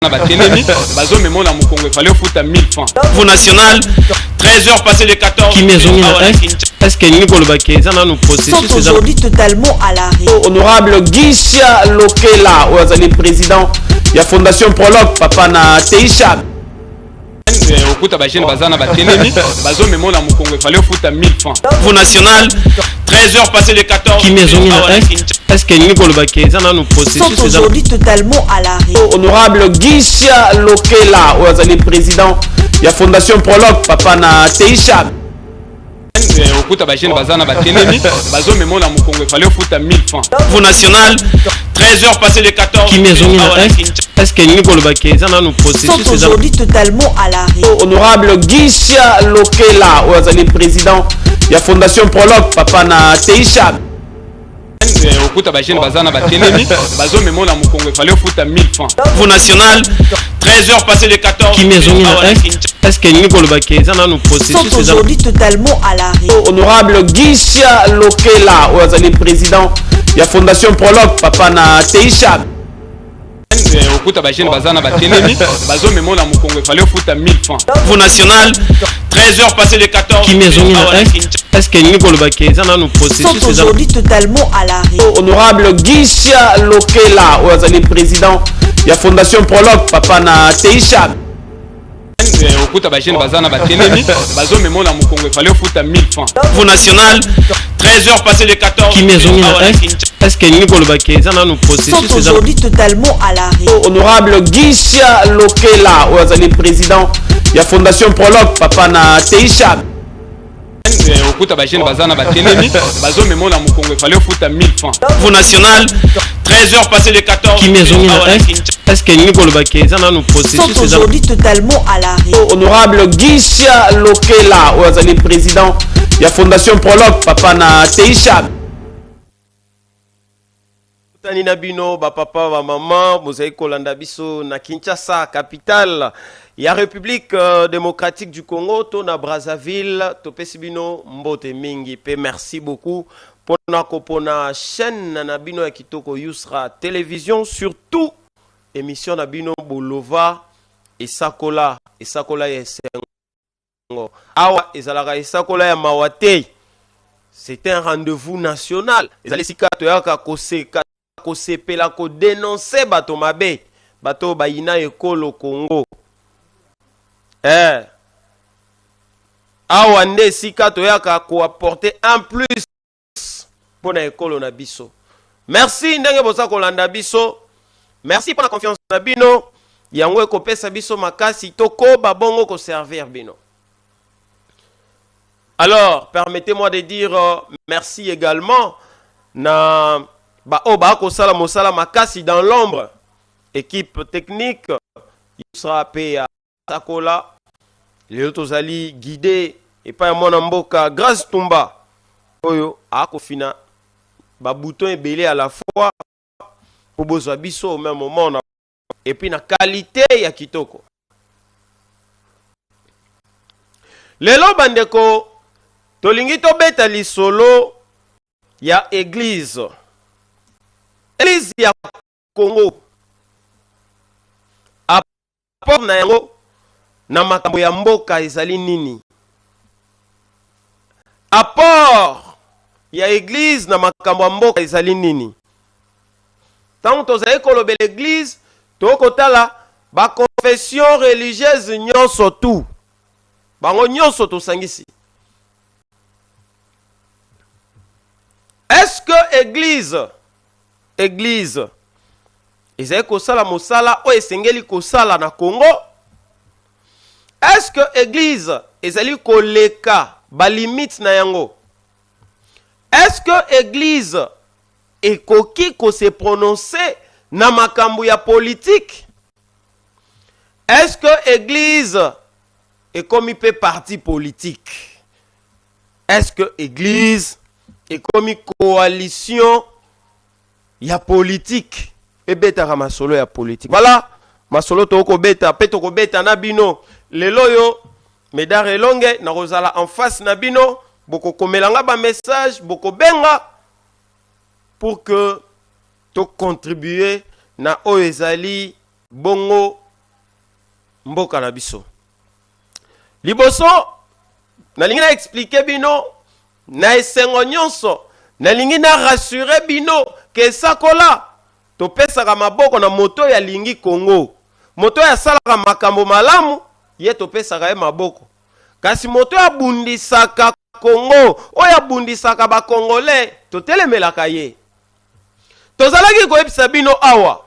Bazo Memo la Mukongo, il fallait foutre à 1000 francs. Vous national, 13h passé les 14. Qui maison est-ce que nous nous processus sont aujourd'hui totalement à l'arrêt. Honorable Gisha Lokela, le président de la Fondation Prologue, Papa na Teisha. Okuta Bajene Bazana Batelemi, Bazo Memo la Mukongo, il fallait foutre à 1000 francs. Vous national, 13h passé les 14. Qui maison est-ce que nous processus sont aujourd'hui totalement à l'arrêt. Honorable Gisha Lokela, le président de la Fondation Prologue, Papa na Teisha. Okuta Bajene Bazana Batelemi, Bazo Memo la Mukongo, il fallait foutre à 1000 francs. Vous national, 13h passé les 14. Qui maison est-ce que nous processus sont aujourd'hui totalement à l'arrêt. Honorable Gisha Lokela, le président de la Fondation Prologue, Papa na Teisha. Okuta Bajene Bazana Batelemi, Bazo Memo la Mukongo, il fallait foutre à 1000 francs. Vous national, 13h passé les 14. Qui maison est-ce que nous processus sont aujourd'hui totalement à l'arrêt. Honorable Gisha Lokela, le président de la Fondation Prologue, Papa na Teisha. Okuta Bajene Bazana Batelemi, Bazo Memo la Mukongo, il fallait foutre à 1000 francs. Vous national, 13h passé les 14. Qui maison est-ce que nous processus sont aujourd'hui totalement à l'arrêt. Honorable Gisha Lokela, le président de la Fondation Prologue, Papa na Teisha. Okuta Bajene Bazana Batelemi, Bazo Memo la Mukongo, il fallait foutre à 1000 francs. Vous national, 13h passé les 14. Qui maison est-ce que nous processus sont aujourd'hui totalement à l'arrêt. Honorable Gisha Lokela, le président de la Fondation Prologue, Papa na Teisha. Okuta Bajene Bazana Batelemi, Bazo Memo la Mukongo, il fallait foutre à 1000 francs. Vous national, 13h passé les 14. Qui maison est-ce que nous processus sont aujourd'hui totalement à l'arrêt. Honorable Gisha Lokela, le président de la Fondation Prologue, Papa na Teisha. Tanina bino ba papa ba maman mozai kolanda biso na Kinshasa capitale ya République démocratique du Congo to na Brazzaville to pesi bino mbote mingi pe merci beaucoup pona kopona chaîne na bino ya kitoko Yusra télévision surtout émission na bino Bolova et Sakola ya Sengo awa ezalaka esakola ya Mawate. C'est un rendez-vous national ezali sika to yaka koseka kosepela ko dénoncer bato mabe bato bayina ekolo Congo awa nde sika to yaka ko apporter un plus pour na ekolo na biso. Merci ndenge bosa kolanda biso, merci pour la confiance na bino yango ekopesa biso makasi toko babongo ko servir bino. Alors permettez-moi de dire merci également na Kosala Mosala Makasi dans l'ombre, équipe technique, Yusra P. Sakola, les autres alliés guidés, et pas mon amboka, grâce Tumba, Oyo, Akofina, bouton et belé à la fois, pour besoin biso au même moment, et puis la qualité ya kitoko. Lelo bandeko, tolingi to beta li solo, ya église. Église ya Congo apport na yango na makambo ya mboka ezali nini? Apport ya église na makambo ya mboka ezali nini? Tant tozali kolobe l'église tokotala ba confession religieuse nyonso tu bango nyonso tosangisi. Est-ce que église ezali kosala mosala o esengeli kosala na Congo? Est-ce que église ezali koleka ba limite na yango? Est-ce que église ekoki ko se prononcer na makambo ya politique? Est-ce que église ekomi pe parti politique? Est-ce que église ekomi coalition ya politique et beta masolo ya politique? Voilà, masolo toko beta pe toko beta na bino lelo yo medare longue na rozala en face na bino boko komelanga ba message boko benga pour que to contribuer na oezali bongo mboka na biso. Liboso nalingi na expliquer bino na esengo nyonso, nalingi na rassurer bino ke sakola topesaka maboko na moto ya lingi Congo. Moto ya salaka makambo malamu ye topesaka ye maboko. Kasi moto ya bundisaka Congo, oya bundisaka ba Congolais, totelemelaka ye. Tozalaki koyebisa bino awa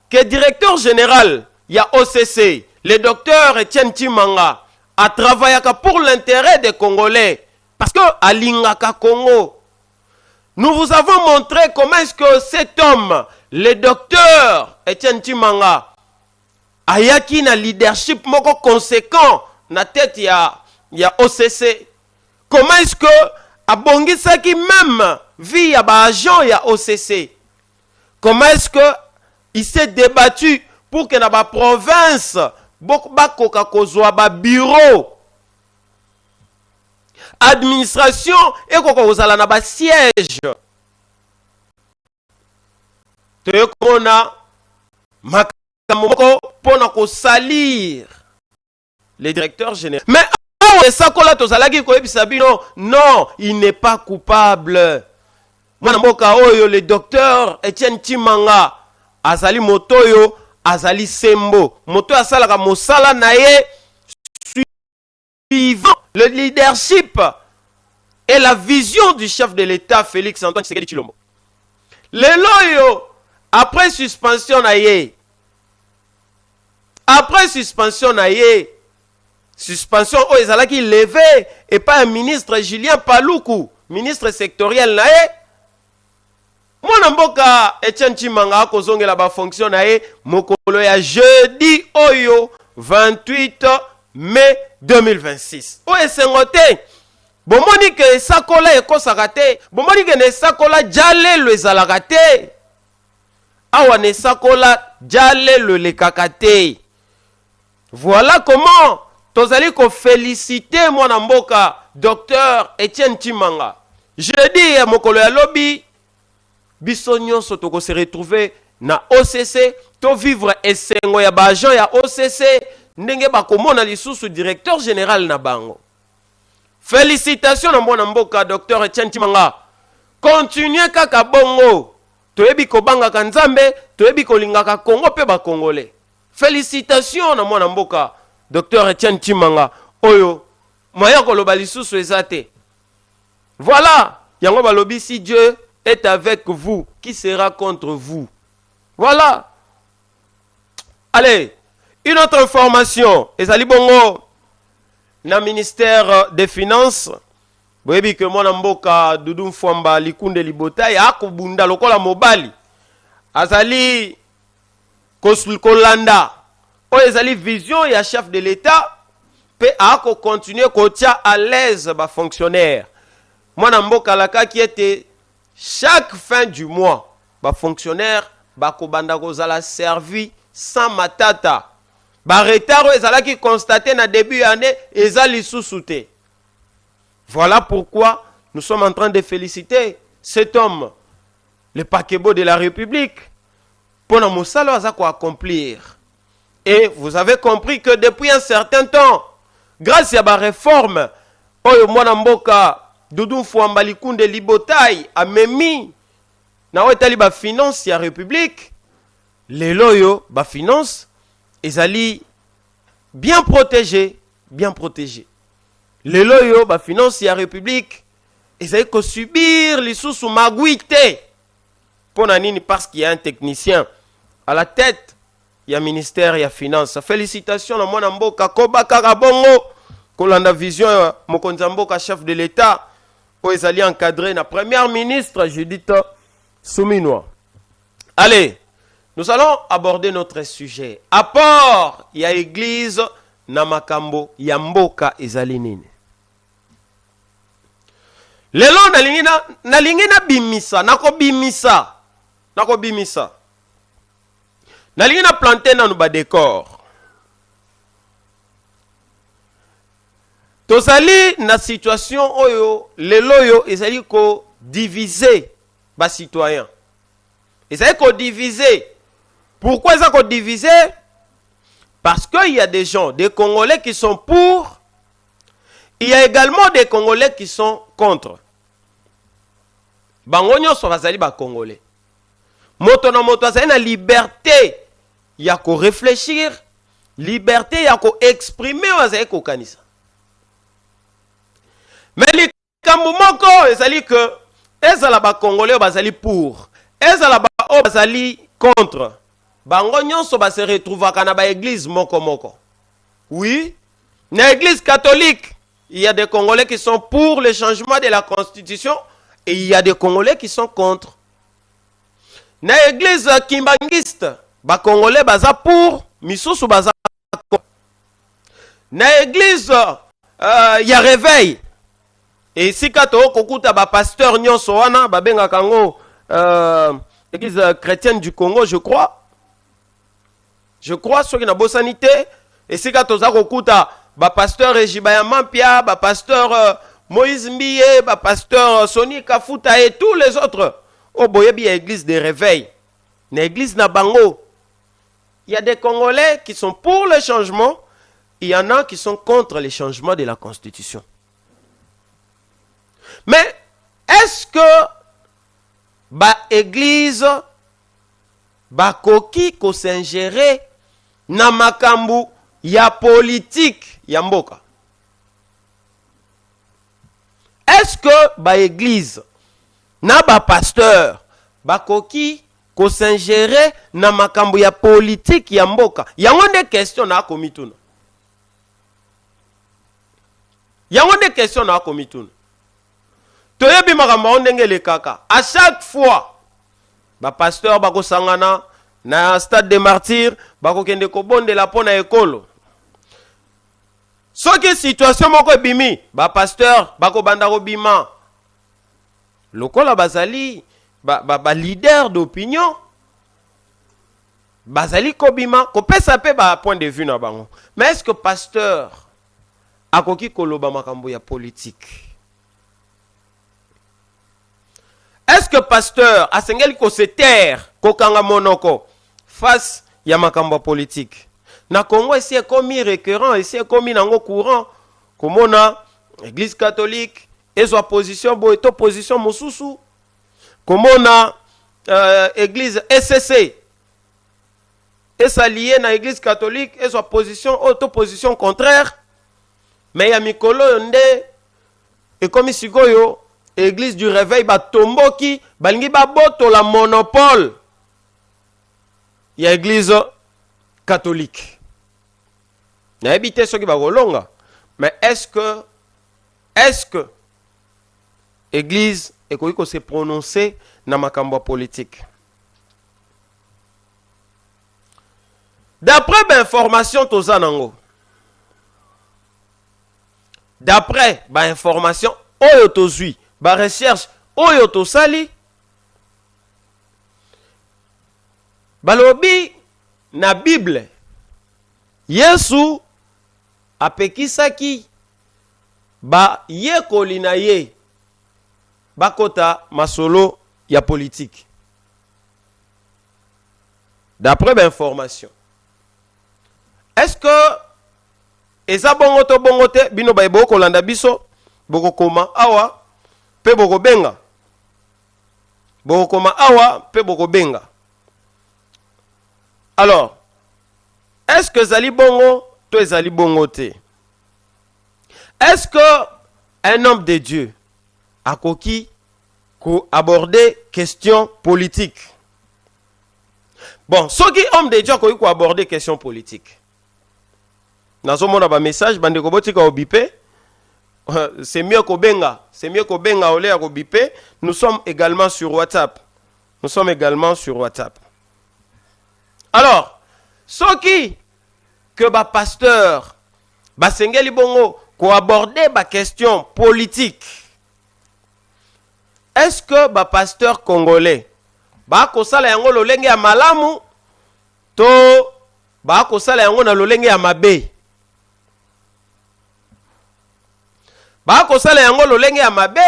que directeur général ya OCC, le docteur Etienne Chimanga, a travaillé pour l'intérêt des Congolais. Parce que à Lingaka Congo, nous vous avons montré comment est-ce que cet homme, le docteur Etienne Chimanga, a yaki na leadership moko conséquent na tête ya OCC. Comment est-ce que a bongisaki même vie ya ba agent ya OCC. Comment est-ce que il s'est débattu pour que na ba province bakoka kozwa ba bureau administration et koko kozala na ba siège. Te kona makamoko pona ko salir les directeurs généraux. Mais sakola tozalaki koyebisa bino non, il n'est pas coupable. Mwana mboka oyo le docteur Etienne Chimanga azali motoyo azali sembo. Moto asalaka mosala na ye suivant le leadership et la vision du chef de l'État Félix Antoine Tshisekedi Tshilombo. Leloyo après suspension na ye. Après suspension na ye. Suspension o ezalaki levé et pas un ministre Julien Paluku, ministre sectoriel na ye. Mwana mboka Etienne Chimanga kozongela ba fonction na ye mokolo ya jeudi oyo 28 mai 2026. O esengote bomoni ke sakola ekosaka te, bomoni ke ne sakola jale le ezalaka te. Awa ne sakola jale le lekaka te. Voilà comment tozali ko féliciter mwana mboka docteur Etienne Chimanga. Jeudi mokolo ya lobi biso nyonso toko se retrouver na OCC to vivre esengo ya ba agent ya OCC ndenge ba komona lisusu directeur général na bango. Félicitations na mwana mboka docteur Etienne Chimanga. Continuez kaka bongo. Toyebi ko banga ka Nzambe, toyebi ko lingaka Congo pe ba Congolais. Félicitations na mwana mboka docteur Etienne Chimanga oyo moya koloba lisusu ezate. Voilà, yango balobi si Dieu est avec vous, qui sera contre vous? Voilà. Allez, une autre information. Ezali bongo na ministère des Finances. Boyebi que mwana mboka Doudou Mfwamba Likunde Libota ya akobunda lokola mobali. Azali kolanda. O ezali vision ya chef de l'État pe ako continuer kotia à l'aise ba fonctionnaire. Mwana mboka laka qui était chaque fin du mois, ba fonctionnaire ba kobanda kozala servi sans matata. Ba retard ezala ki constaté na début année ezali sous-souté. Voilà pourquoi nous sommes en train de féliciter cet homme, le paquebo de la République, pour na mosala azako accomplir. Et vous avez compris que depuis un certain temps, grâce à la réforme, oyo mwana mboka Doudou Mfwamba Likunde Libotai a memi na wetali ba finance ya République, les loyo ba finance ezali bien protégé, bien protégé. Les loyo ba finance ya République ezali ko subir lisusu maguite. Pona nini parce qu'il y a un technicien à la tête ya ministère ya finance. Félicitations na mwana mboka Kobaka Kabongo kolanda vision mokonzi mboka chef de l'État pour ezali encadré na première ministre Judith Suminwa. Allez, nous allons aborder notre sujet. Apport ya église na makambo ya mboka ezali nini? Lelo nalingi na bimisa, nako bimisa. Nalingi na planter na ba décor. Tozali na situation oyo leloyo ezali ko diviser ba citoyens. Ezali ko diviser. Pourquoi ezali ko diviser? Parce qu'il y a des gens, des Congolais qui sont pour, il y a également des Congolais qui sont contre. Bango nyonso bazali ba Congolais. Moto na moto azali na liberté ya ko réfléchir, liberté ya ko exprimer azali ko kanisa. Mais les kambumoko ezali que ezala ba Congolais bazali pour, ezala ba o bazali contre. Bango nyonso ba se retrouvaka na ba église moko moko. Oui, na église catholique, il y a des Congolais qui sont pour le changement de la constitution et il y a des Congolais qui sont contre. Na église kimbangiste, ba Congolais baza pour, misusu baza contre. Na église ya réveil. Et si kato kokuta ba pasteur nyonso wana ba benga kango église chrétienne du Congo, je crois. Je crois ceux qui na bosanité et si kato za kokuta ba pasteur Regibaya Mampia, ba pasteur Moïse Mbiye, ba pasteur Soni Kafuta et tous les autres. Oh boyebi ya église de réveil. Na église na bango. Il y a des Congolais qui sont pour le changement, il y en a qui sont contre les changements de la constitution. Mais est-ce que ba église ba koki ko s'ingérer na makambu ya politique ya mboka? Est-ce que ba église na ba pasteur ba koki ko s'ingérer na makambu ya politique ya mboka? Yango nde question na komituna. Yango nde question na komituna. Toyebi makambo ndenge le kaka. À chaque fois ba pasteur bako sangana na stade des martyrs bako kende ko bonde la pona ekolo. Soki situation moko bimi ba pasteur bako banda ko bima. Lokola bazali ba leader d'opinion bazali ko bima ko pesa pe ba point de vue na bango. Mais est-ce que pasteur akoki koloba makambo ya politique? Est-ce que pasteur a sengeli ko se taire ko kanga monoko face ya makambo politique? Na Congo ici est comme récurrent, ici est comme nango courant. Komona église catholique ezwa position boeto position mosusu. Komona église SCC est lié na église catholique ezwa position auto position contraire. Mais ya mikolo nde et comme sikoyo église du réveil ba tomboki balingi ba boto la monopole ya église catholique. Na habité ceux qui ba golonga. Mais est-ce que église ekoki se prononcer na makambo politique? D'après l'information tozanango. D'après l'information oyo tozui ba recherche oyo tosali balobi na Bible Yesu apekisaki ba yekoli na ye bakota masolo ya politique. D'après l'information. Est-ce que eza bongo to bongote bino ba ebo kolanda biso boko koma awa pe boko benga. Boko koma awa pe boko benga. Alors, est-ce que zali bongo to zali bongo te? Est-ce que un homme de Dieu a koki ko aborder question politique? Bon, ce qui homme de Dieu a koki ko aborder question politique. Nazo mona ba message bande ko botika obipé. C'est mieux qu'au benga. C'est mieux qu'au benga olé à bipé. Nous sommes également sur WhatsApp. Nous sommes également sur WhatsApp. Alors, ce qui que ba pasteur ba sengeli bongo ko aborder ba question politique. Est-ce que ba pasteur congolais ba ko sala yango lolenge ya malamu to ba ko sala yango na lolenge ya mabe? Ba ko sala yango lolenge ya mabe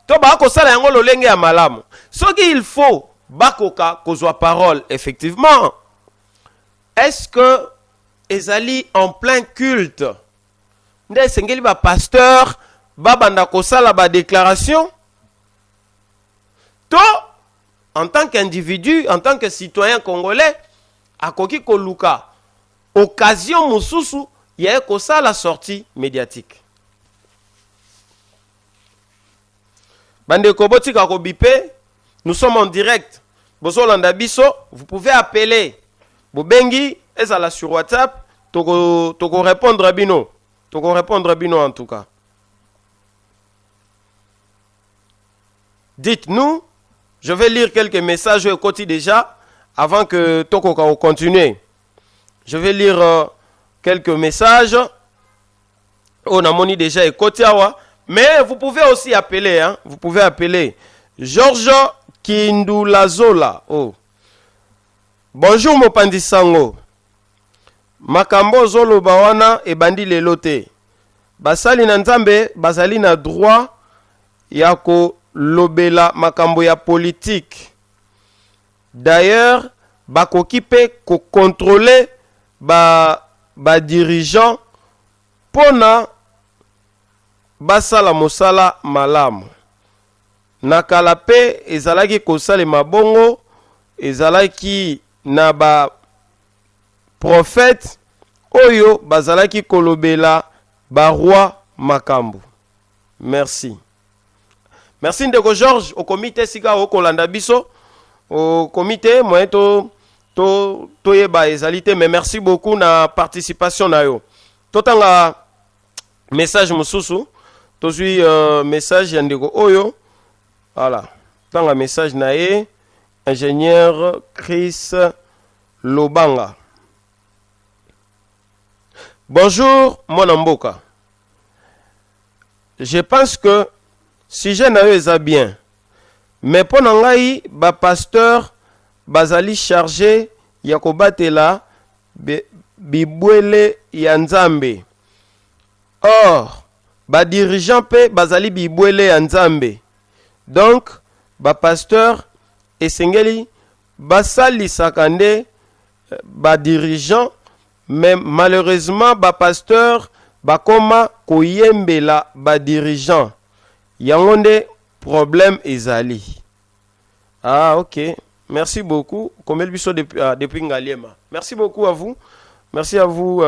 to ba ko sala yango lolenge ya malamu? Ce qu'il faut bakoka kozwa parole effectivement. Est-ce que ezali en plein culte. Nde sengeli ba pasteur babanda kosala ba déclaration. To en tant qu'individu, en tant que citoyen congolais, akoki koluka occasion mususu ya kosala sortie médiatique. Bande kobotika ko bipé, nous sommes en direct. Bozolanda biso, vous pouvez appeler. Bobengi ezala sur WhatsApp, toko répondre à bino. Toko répondre à bino en tout cas. Dites-nous, je vais lire quelques messages au quotidien déjà avant que toko continue. Je vais lire quelques messages. On a moni déjà et Kotiawa. Mais vous pouvez aussi appeler, hein. Vous pouvez appeler Georges Kindulazola. Oh. Bonjour Mopandi Sango. Makambo zolo bawana e bandi lelote. Basali na nzambe bazali na droit ya ko lobela makambo ya politique. D'ailleurs, bakoki pe ko contrôler ba dirigeant pona basala mosala malamu. Nakala pe ezalaki kosala mabongo, ezalaki na ba prophète oyo bazalaki kolobela ba roi makambo. Merci. Merci ndeko Georges au comité sika o kolanda biso au comité moyen to yeba ezalité, mais merci beaucoup na participation na yo. Totanga message mususu tozui message ya ndeko oyo. Voilà. Tanga message na ye ingénieur Chris Lobanga. Bonjour mon mboka. Je pense que si je n'avais bien, mais pour ngai ba pasteur bazali chargé ya kobatela bibwele ya nzambe. Or ba dirigeant pe bazali bibwele ya nzambe. Donc ba pasteur esengeli basali sakande ba dirigeant, mais malheureusement ba pasteur bakoma koyembela ba dirigeant. Yangonde problème ezali. Ah ok, merci beaucoup. Comme biso depuis Ngaliema. Merci beaucoup à vous. Merci à vous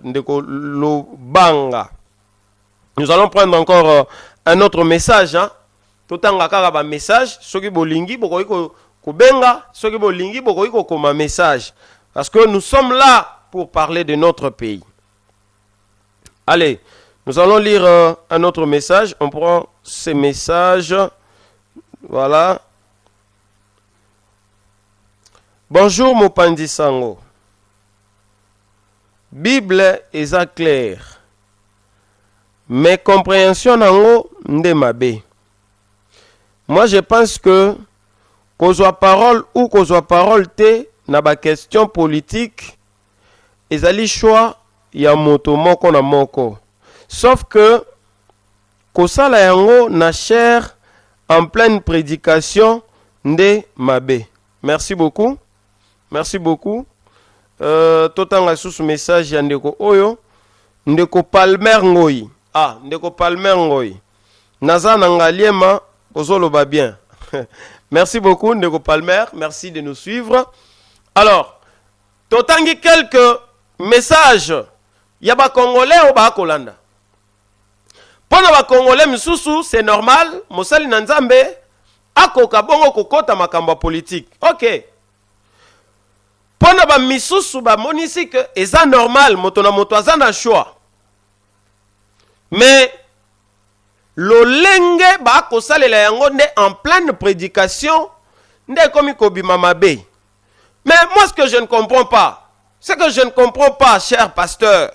Ndeko Lobanga. Nous allons prendre encore un autre message, hein. Totanga kaka ba message, soki bolingi bokoki ko benga, soki bolingi bokoki ko koma message, parce que nous sommes là pour parler de notre pays. Allez, nous allons lire un autre message. On prend ces messages. Voilà. Bonjour Mopandi Sango. Bible est claire. Mais compréhension nango ndemabe. Moi je pense que qu'on soit parole ou qu'on soit parole te na ba question politique ezali choix ya moto moko na moko. Sauf que kosala yango na chair en pleine prédication nde mabe. Merci beaucoup. Merci beaucoup. Totanga sous message ya ndeko oyo ndeko Palmer Ngoi. Ah, ndeko Palmer Ngoi. Naza na Ngaliema ozoloba bien. Merci beaucoup ndeko Palmer, merci de nous suivre. Alors, totangi quelques messages ya ba Congolais ou ba Kolanda. Pona ba Congolais misusu, c'est normal, mosali na nzambe akoka bongo kokota makambo politique. OK. Pona ba misusu ba monisi que eza normal, moto na moto azana choix. Mais lolenge ba kosalela yango nde en pleine prédication nde komi kobima mabe. Mais moi ce que je ne comprends pas, c'est que je ne comprends pas, cher pasteur.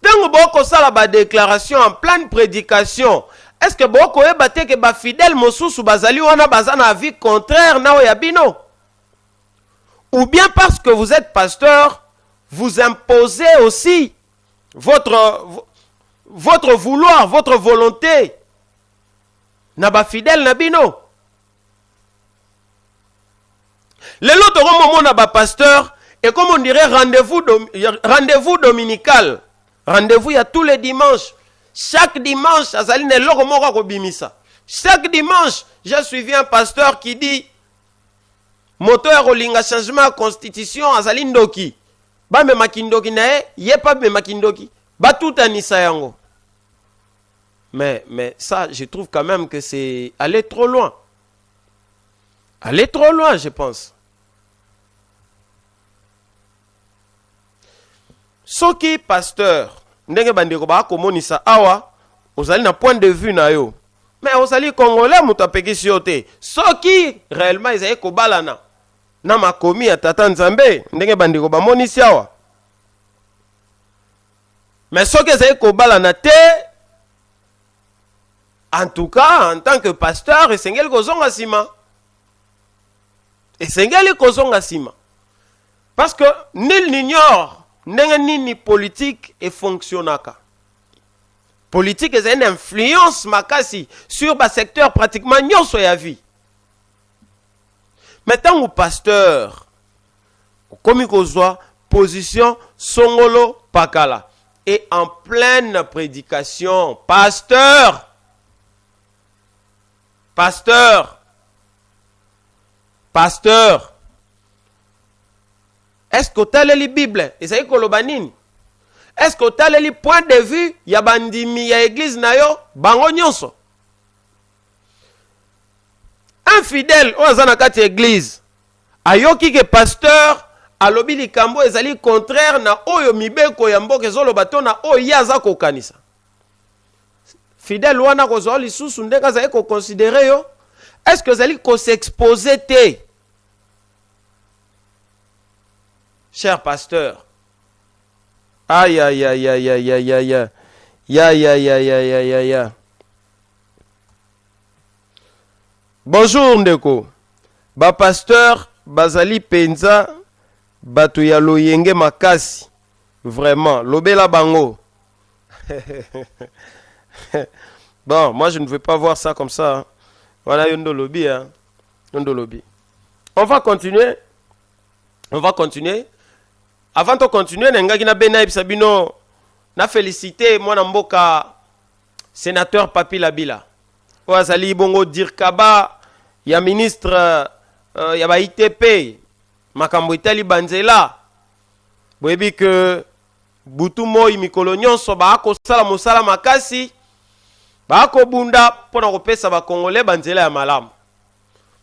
Tango boko sala ba déclaration en pleine prédication, est-ce que boko ebate ke ba fidèle mosusu bazali wana bazana avis contraire na oyabino? Ou bien parce que vous êtes pasteur, vous imposez aussi votre vouloir, votre volonté na ba fidèle na bino? Les autres moments na ba pasteur Et comme on dirait, rendez-vous dominical. Rendez-vous, il y a tous les dimanches. Chaque dimanche, chaque dimanche, j'ai suivi un pasteur qui dit moteur olinga changement de constitution azali ndoki. Ba me makindoki na ye pas me makindoki. Ba tout anisa yango. Mais ça, je trouve quand même que c'est aller trop loin. Aller trop loin, je pense. Soki pasteur ndenge bandeko ba komonisa awa ozali na point de vue na yo mais ozali congolais mutu apekisi yo te soki réellement ezali kobalana na makomi ya tata nzambe ndenge bandeko bamonisi awa mais soki ezali kobalana te en tout cas en tant que pasteur esengeli kozonga nsima esengeli kozonga nsima parce que nul n'ignore ndenge nini politique et fonctionnaka. Politique est une influence makasi sur le secteur pratiquement nyonso ya vie. Maintenant au pasteur, comme kozwa position songolo pakala et en pleine prédication, pasteur, est-ce que tu as la Bible? Est-ce que tu as le point de vue ya bandimi ya église na yo bango nyonso? Un fidèle oyo aza na kati ya église ayoki ke pasteur alobi likambo ezali contraire na oyo mibeko ya mboka ezoloba to na oyo ye aza kokanisa. Fidèle wana kozwa lisusu ndenge azali koconsidere yo? Est-ce que ezali kosexpose te? Cher pasteur, aïe aïe aïe aïe aïe aïe aïe aïe aïe aïe aïe aïe aïe aïe. Bonjour ndeko. Ba pasteur bazali penza batu ya loyenge makasi. Vraiment, lobela bango. Bon, moi je ne veux pas voir ça comme ça. Hein. Voilà yondo lobby hein. Yondo lobby. On va continuer. Avant de continuer, na félicité mon mboka sénateur Papi Labila. Oazali bongo Dirkaba, ya ministre ya ba ITP, makambo itali banzela. Boyebi que butu moi mikolo nyonso ba ko sala mosala makasi, ba ko bunda pona kopesa ba congolais banzela ya malamu.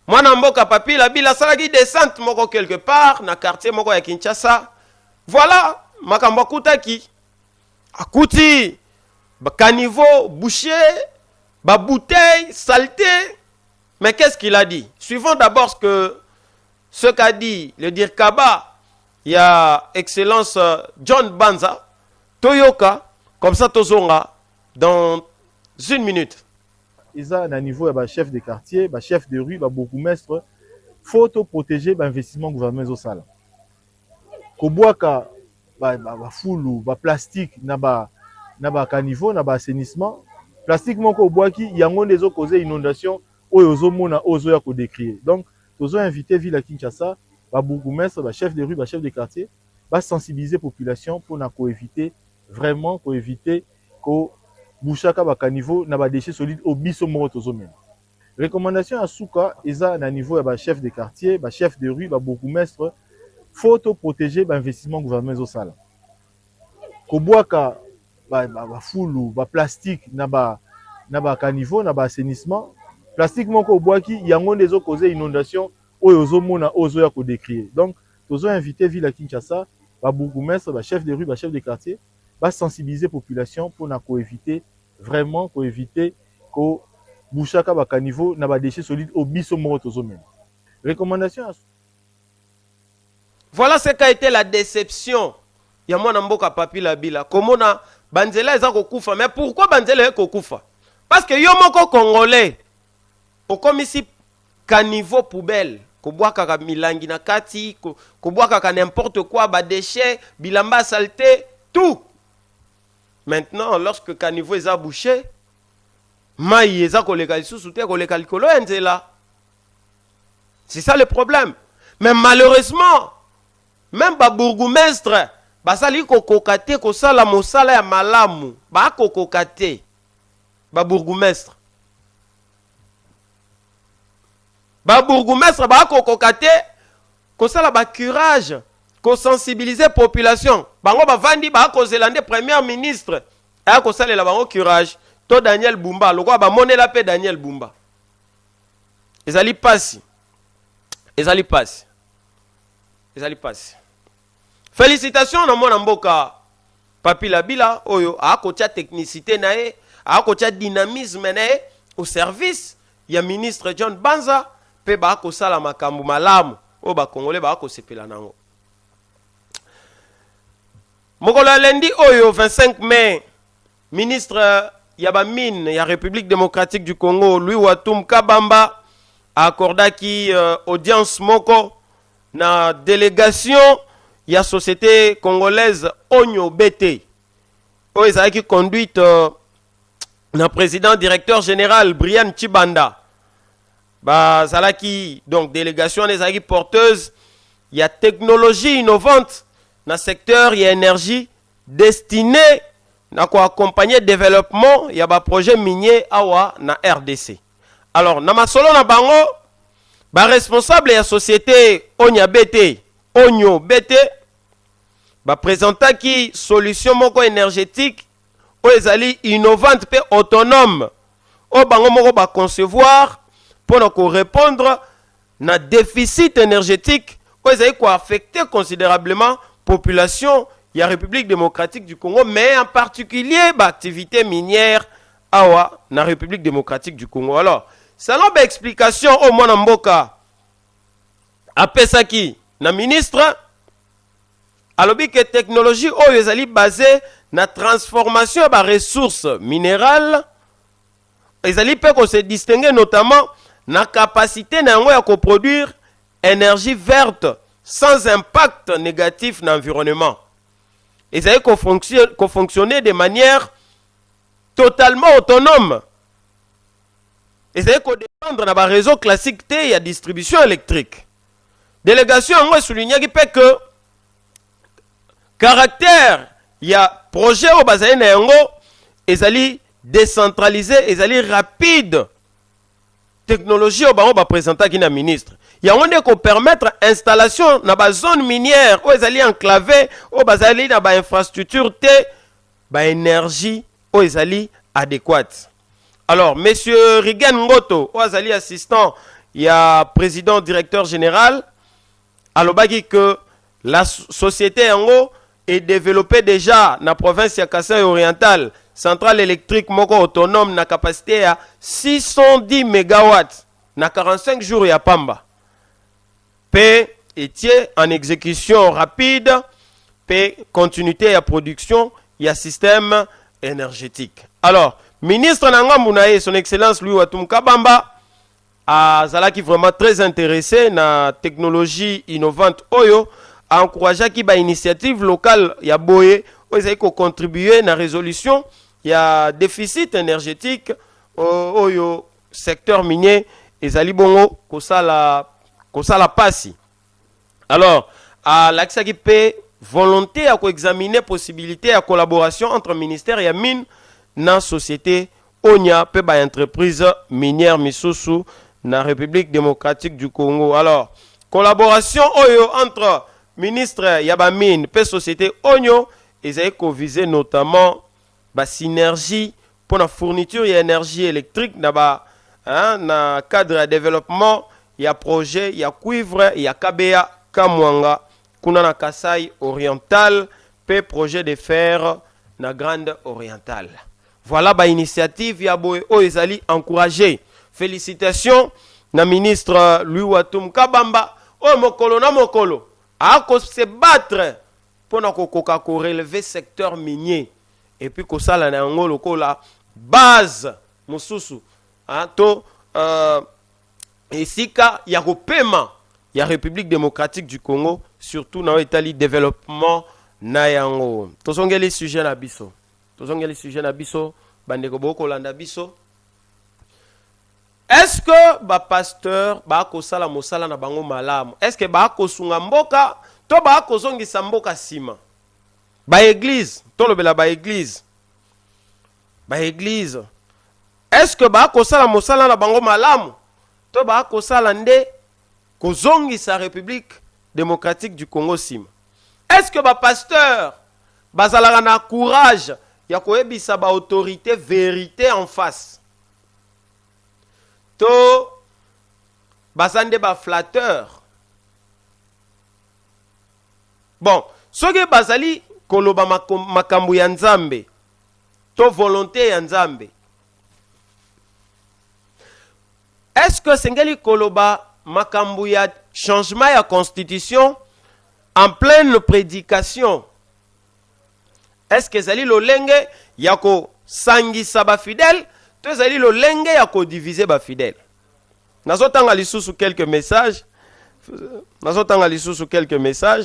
Mwana mboka Papi Labila salaki descente moko quelque part na quartier moko ya Kinshasa. Voilà, makambo akutaki. Akuti, ba caniveau, bouché, ba bouteille, saleté. Mais qu'est-ce qu'il a dit? Suivons d'abord ce qu'a dit le Dirkaba. Il y a Excellence John Banza, Toyoka, comme ça Tozonga, dans 1 minute. Ils ont un niveau de chef de quartier, chef de rue, bourgmestre. Il faut protéger l'investissement gouvernemental au salon. Koboaka foulou plastique na ba caniveau na ba assainissement plastique moko boaki yango ndezo causer inondation oyo ozomona ozo ya ko décrire. Donc tozo inviter ville à Kinshasa ba bourgmestre ba chef de rue ba chef de quartier ba sensibiliser population pour na ko éviter vraiment ko éviter ko bouchaka ba caniveau na ba déchets solides au biso moko tozo mena. Recommandation à Souka eza na niveau ya ba chef de quartier ba chef de rue ba bourgmestre. Faut protéger l'investissement gouvernemental au salon. Koboaka foulou plastique na ba caniveau na ba assainissement plastique moko boaki yango ndezo causer inondation oyo ozomona ozo ya ko décrire. Donc tozo inviter ville à Kinshasa ba bourgmestre ba chef de rue ba chef de quartier ba sensibiliser population pour na ko éviter vraiment ko éviter ko bouchaka ba caniveau na ba déchets solides au biso moko tozo mena. Recommandation à Voilà ce qu'a été la déception. Il y a mon mboka Papi Labila. Comment na banzela eza kokufa. Mais pourquoi banzela eza kokufa? Parce que yo moko congolais. Au comme ici caniveau poubelle. Koboa kaka milangi na kati, koboa kaka n'importe quoi, ba déchets, bilamba saleté, tout. Maintenant, lorsque caniveau eza bouché, mai eza koleka lisusu te koleka likolo nzela. C'est ça le problème. Mais malheureusement, même ba bourgmestre basali kokoka te kosala mosala ya malamu bakokoka te ba bourgmestre bakokoka te kosala ba curage ko sensibiliser population bango bavandi bakozela nde premier ministre aya kosalela bango curage to Daniel Bumba lokwa bamonela pe Daniel Bumba ezali pasi félicitations na mwana mboka Papi Labila oyo akotia technicité na ye akotia dynamisme na ye au service ya ministre John Banza pe bakosala makambo malamu o bakongole bakosepela nango. Mokolo lundi oyo 25 mai ministre ya ba mine ya République démocratique du Congo Louis Watum Kabamba accordaki audience moko na délégation ya société congolaise Onyo BT oyo ezalaki conduite na président directeur général Brian Chibanda bazalaki donc délégation ezalaki porteuse ya technologie innovante na secteur ya énergie destiné na ko accompagner développement ya ba projet minier awa na RDC. Alors na masolo na bango ba responsable ya société Onyo BT ba présentaki solution moko énergétique o ezali innovante pe autonome o bango moko ba concevoir pour ko répondre na déficit énergétique o ezali ko affecter considérablement population ya République démocratique du Congo, mais en particulier ba activité minière awa na République démocratique du Congo. Alors selon ba explication au mwana mboka apesaki na ministre alobi que technologie oyo ezali basée na transformation ba ressources minérales ezali pe ko se distinguer notamment na capacité na yango ya ko produire énergie verte sans impact négatif na environnement. Ezali ko fonctionner de manière totalement autonome. Ezali ko dépendre na ba réseau classique te ya distribution électrique. Délégation yango soulignaki pe que caractère ya projet au bazali na yango ezali décentralisé, ezali rapide. Technologie au bango ba présentaki na ministre. Yango nde ko permettre installation na ba zone minière ou ezali enclavé ou bazali na ba infrastructure te ba énergie ou ezali adéquate. Alors monsieur Rigen Ngoto ou ezali assistant ya président directeur général alobaki que la société yango est développée déjà na province ya Kasai oriental, centrale électrique moko autonome na capacité à 610 MW na 45 jours ya pamba. P était en exécution rapide, P continuité à production, il y a système énergétique. Alors, ministre Nangambu Naye, son excellence Louis Watum Kabamba, a zalaki vraiment très intéressé na technologie innovante oyo, a encouragé qui ba initiative locale ya boye, oyo ko contribuer na résolution ya déficit énergétique oyo secteur minier ezali bongo kosala pasi. Alors, à l'accès pe volonté à examiner possibilité à collaboration entre ministère et mine na société Onya pe ba entreprise minière misusu na République démocratique du Congo. Alors, collaboration oyo entre ministre yaba mine pe société Onyo ezali ko viser notamment ba synergie pour la fourniture d'énergie électrique na cadre de développement. Il y a projet, il y a cuivre, il y a Kabea, Kamwanga, Kunana Kasai oriental, pe projet de fer na grande orientale. Voilà ba initiative ya boy ezali encouragé. Félicitations na ministre Louis Watum Kabamba o mokolo na mokolo a ko se battre pour na kokoka ko relever secteur minier et puis ko sala na ngolo ko la base mususu to esika ya kopema ya République démocratique du Congo surtout na etali développement na yango. Tozongeli sujet na biso. Bandeko boko landa biso. Est-ce que ba pasteur ba ko sala mosala na bango malamu? Est-ce que ba ko sunga mboka to ba kozongisa mboka sima ba église to lobela ba église est-ce que ba kosala mosala na bango malamu to ba kosala nde kozongisa République démocratique du Congo sima? Est-ce que ba pasteur bazalaka na courage ya koyebisa ba autorité vérité en face to bazande ba flatteur? Bon, soki bazali koloba makambu ya Nzambe to volonté ya Nzambe, est-ce que sengeli koloba makambu ya changement ya constitution en pleine prédication? Est-ce que zali lolenge ya ko sangisa ba fidèle to zali lolenge ya ko diviser ba fidèle? Nazotanga lisusu quelques messages.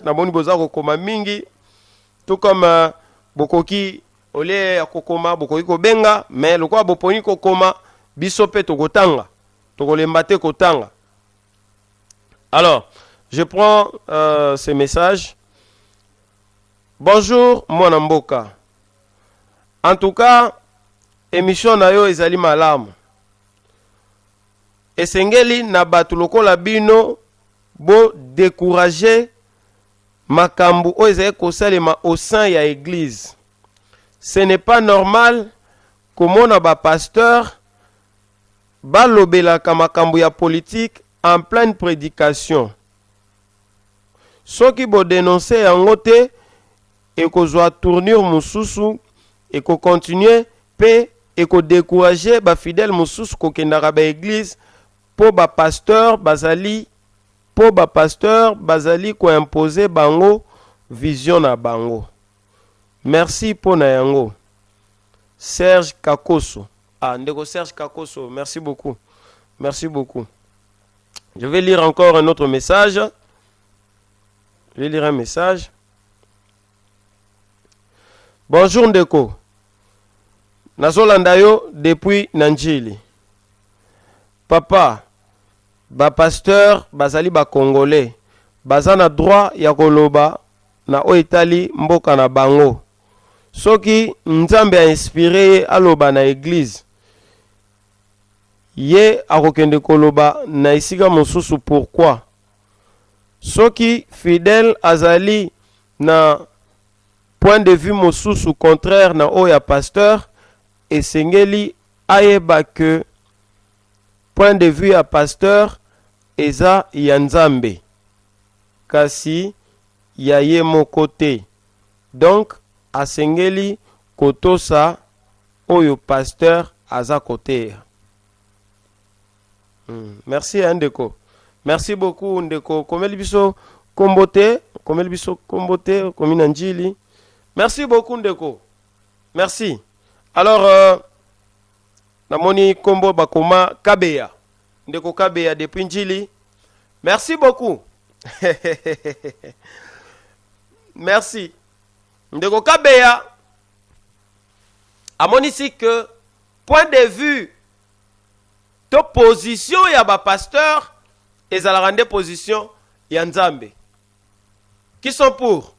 Naboni boza kokoma mingi tout comme bokoki ole ya kokoma bokoki kobenga mais lokwa boponi kokoma biso pe tokotanga tokolemba te kotanga. Alors je prends ces messages. Bonjour mwana mboka, en tout cas émission na yo ezali malamu esengeli na batu lokola bino bo décourager makambu o ezali kosalema au sein ya église. Ce n'est pas normal komona ba pasteur balobelaka makambu ya politique en pleine prédication. Soki bo dénoncer yango te ekozwa tournure mususu eko continuer pe eko décourager ba fidèle mususu kokendaka ba église po ba pasteur bazali ko imposer bango vision na bango. Merci po na yango. Serge Kakoso. Ah, ndeko Serge Kakoso, merci beaucoup. Merci beaucoup. Je vais lire encore un autre message. Je vais lire un message. Bonjour ndeko. Nazolanda yo depuis Nanjili. Papa, ba pasteur bazali ba congolais bazana droit ya koloba na o Itali mboka na bango. Soki Nzambe a inspiré aloba na église ye akokende koloba na isika mosusu. Pourquoi? Soki fidèle azali na point de vue mosusu contraire na o ya pasteur esengeli ayeba que point de vue ya pasteur eza ya Nzambe kasi ya ye moko te. Donc asengeli kotosa oyo pasteur aza kote. Merci ndeko. Merci beaucoup ndeko. Komeli biso kombote, komina njili. Merci beaucoup ndeko. Merci. Alors namoni kombo bakoma Kabeya. Ndeko Kabeya depuis Njili. Merci beaucoup. Merci. Ndeko Kabeya amoni ici que point de vue to position ya ba pasteur ezalaka nde position ya Nzambe. Qui sont pour?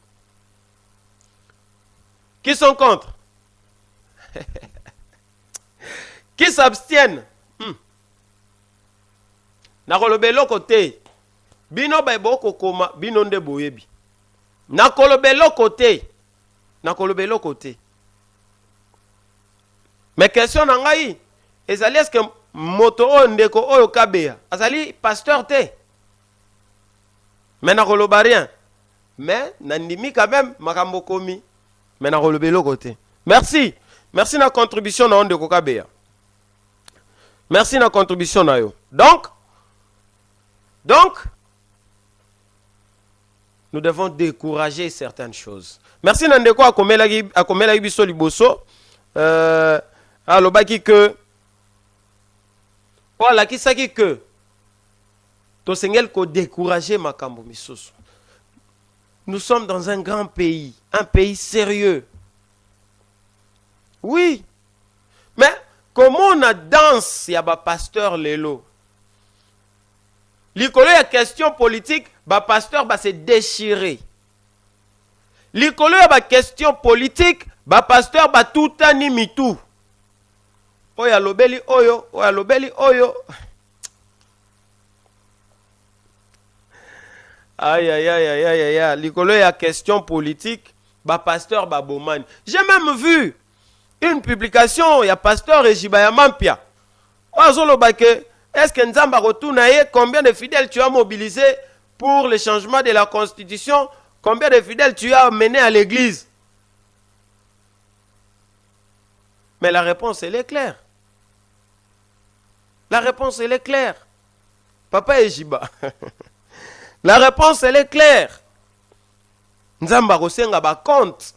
Qui sont contre? Qui s'abstiennent? Nakolobelo côté. Bino baiboko koma bino nde boyebi. Nakolobelo côté. Nakolobelo côté. Mais question nangai, ezali est-ce que moto o ndeko oyo Kabeya azali pasteur te? Mais nakoloba rien. Mais nandimi quand même makambo komi. Mais nakolobelo côté. Merci. Merci na contribution na ndeko Kabeya. Merci na contribution na yo. Donc, nous devons décourager certaines choses. Merci Nandeko akomela biso liboso. Alobaki que voilà qui saki que to sengel ko décourager makambo misusu. Nous sommes dans un grand pays, un pays sérieux. Oui. Mais comment on a danse ya ba pasteur lelo? Likolo ya question politique, ba pasteur ba se déchirer. likolo ya ba question politique ba pasteur ba tutani mitu oya lobeli oyo oya lobeli oyo. Aïe aïe aïe aïe aïe aïe, likolo ya question politique ba pasteur ba bomani. J'ai même vu une publication ya pasteur Ejiba ya Mampia. Est-ce que Nzamba retourne combien de fidèles tu as mobilisé pour le changement de la constitution? Combien de fidèles tu as mené à l'église? Mais la réponse, elle est claire. La réponse, elle est claire. Papa Ejiba. La réponse, elle est claire. Nzamba Rosenga ba compte.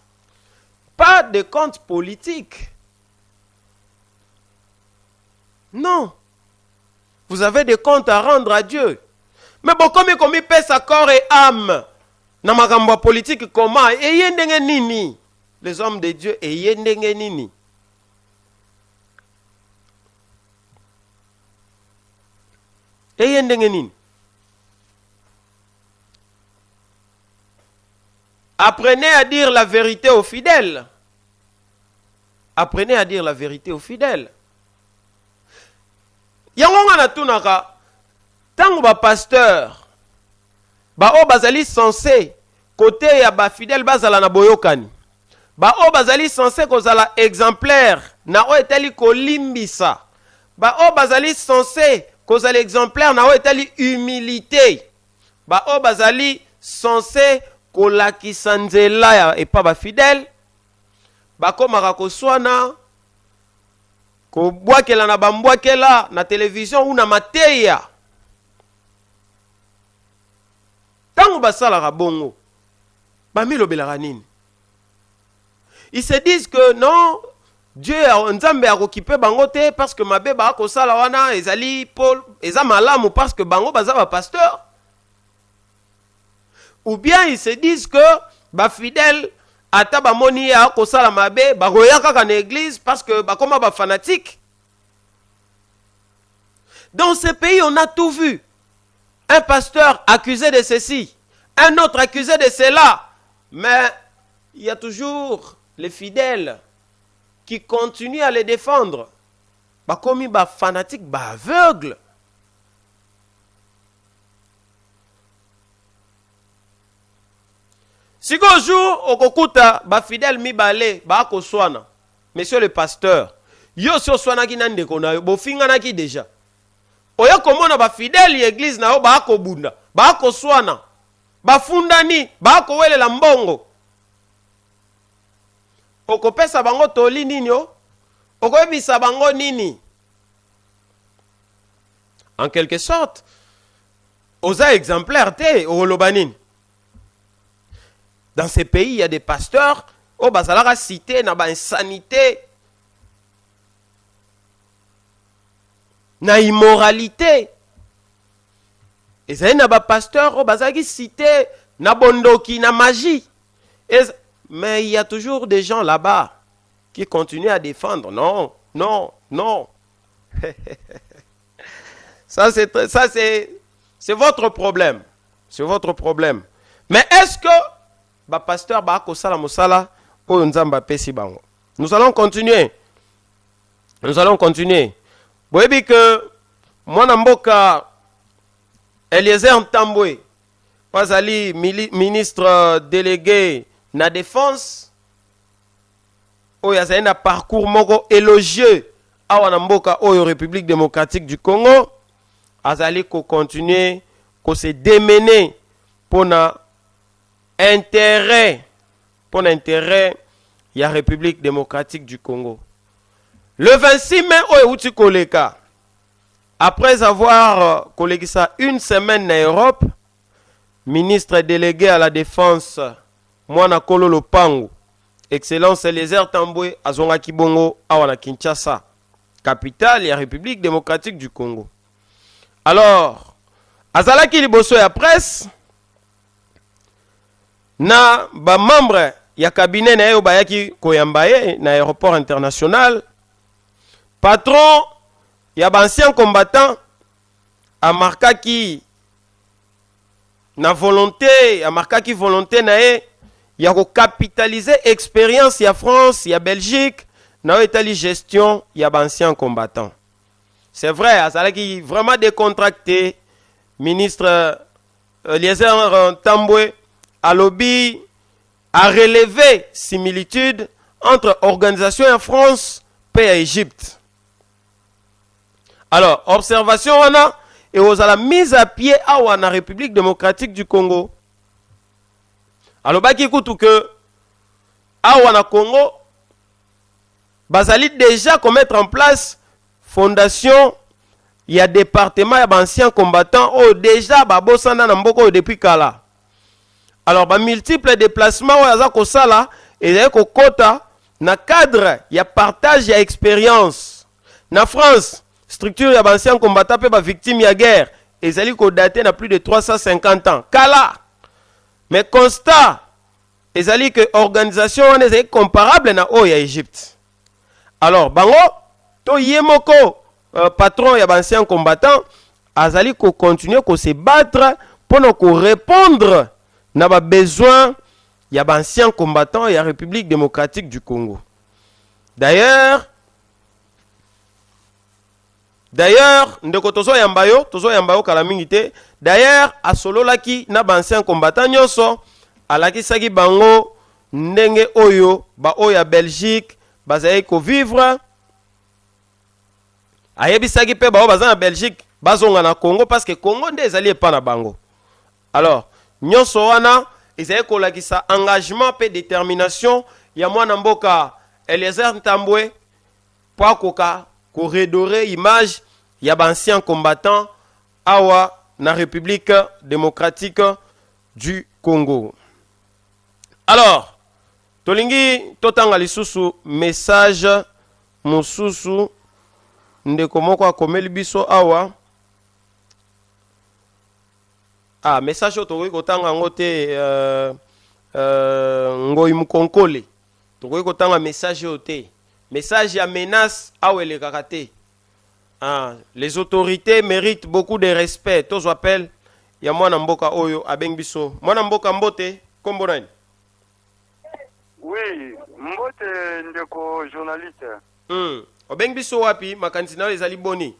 Pas de compte politique. Non. Vous avez des comptes à rendre à Dieu. Mais bon, comme il pèse à corps et âme, dans ma politique, comment? Et yendenge nini? Les hommes de Dieu, et yendenge nini? Et yendenge nini? Apprenez à dire la vérité aux fidèles. Apprenez à dire la vérité aux fidèles. Yangonga na tunaka tango ba pasteur ba o bazali censé côté ya ba fidèle bazala na boyokani ba o bazali censé kozala exemplaire na o etali kolimbisa ba o bazali censé kozala exemplaire na o etali humilité ba o bazali censé kolakisa nzela ya epa ba fidèle bakomaka koswana kobwakela na bambwakela na télévision ou na mateya. Tango basalaka bongo bamilobelaka nini? Ils se disent que non, Dieu Nzambe a occupé bango te parce que mabe ba kosala wana ezali Paul eza malamu parce que bango baza ba pasteur. Ou bien ils se disent que ba fidèle ata ba moni ya kosala mabe ba roya kaka na église parce que ba koma ba fanatique. Dans ce pays on a tout vu. Un pasteur accusé de ceci, un autre accusé de cela, mais il y a toujours les fidèles qui continuent à les défendre. Ba komi ba fanatique ba aveugle. Si un jour, okokuta, ba fidèle mibale, ba akoswana, monsieur le pasteur, yo si oswana ki nande kona yo, bo fingana ki deja. Oya komona ba fidèle l'église na yo, ba akobunda, ba akoswana, ba fundani, ba akowele la mbongo. Okopesa bango toli nini yo, okoyebisa bango nini. En quelque sorte, oza exemplaire te, olobanini. Dans ces pays, il y a des pasteurs, oh basalara cité na ba insanité, na immoralité. Et ça na ba pasteur, oh basaki cité na bondoki na magie. Mais il y a toujours des gens là-bas qui continuent à défendre. Non, non, non. Ça c'est votre problème. C'est votre problème. Mais est-ce que ba pasteur ba kosala mosala oyo Nzamba pesi bango? Nous allons continuer. Nous allons continuer. Boyebi que mwana mboka Eliezer Ntambwe Pazali ministre délégué na défense oyo azali na parcours moko élogieux awa na mboka oyo République démocratique du Congo, azali ko continuer ko se démener pour intérêt il y a République démocratique du Congo. Le 26 mai au Euti Koleka, après avoir collégué ça une semaine en Europe, ministre délégué à la défense Mwana Kololo Pango, Excellence Eliezer Ntambwe azonga kibongo awana Kinshasa, capitale de la République démocratique du Congo. Alors, azalaki liboso ya presse na ba membre ya cabinet na yo bayaki koyambaye na aéroport international, patron ya ba ancien combattant amarkaki na volonté, amarkaki volonté na ye ya capitaliser expérience ya France, ya Belgique, na etali gestion ya anciens combattants. C'est vrai, azalaki vraiment décontracté. Ministre Eliezer Tambwe alobi a relevé similitude entre organisation en France et Égypte. Alors, observation on a et aux la mise à pied à la République démocratique du Congo. Alors, baki kutu que à na Congo, bazali déjà commettre en place fondation, il y a département, il y a anciens combattants, oh déjà babosana na mboko depuis kala. Alors, ba multiples déplacements, il y a kosala et il y a kota na cadre, il y a partage, il y a expérience. Na France, structure, il y a anciens combattants, il y a victimes, il y a guerre. Et ça dit daté na plus de 350 ans. Kala. Mais constat, il y que organisation est comparable na o ya Égypte. Alors, bango, to yemoko, patron ya anciens combattants, azali ko continuer ko se battre pour nous répondre na ba besoin ya anciens combattants ya République démocratique du Congo. D'ailleurs, ndeko tozo yambayo kala mingi te. D'ailleurs, asolo laki na anciens combattants nyonso alaki saki bango ndenge oyo ba oya Belgique bazali ko vivre. Ayebisaki pe ba baza na Belgique bazonga na Congo parce que Congo nde ezali epa na bango. Alors, nyonso wana ezali ko lakisa engagement pe détermination ya mwana mboka Eliezer Ntambwe pour koka ko redorer image ya anciens combattants awa na République démocratique du Congo. Alors, tolingi totanga lisusu message mususu ndeko moko akomeli biso awa. Ah, message otokoki kotanga ngote ngoi mukonkole. Tokoki kotanga message ote. Message ya menace awele kakate. Ah, les autorités méritent beaucoup de respect. Tous appellent ya mwana mboka oyo abeng biso. Mwana mboka mbote kombo nani? Oui, mbote ndeko journaliste. Obeng biso wapi makanisi na ezali boni?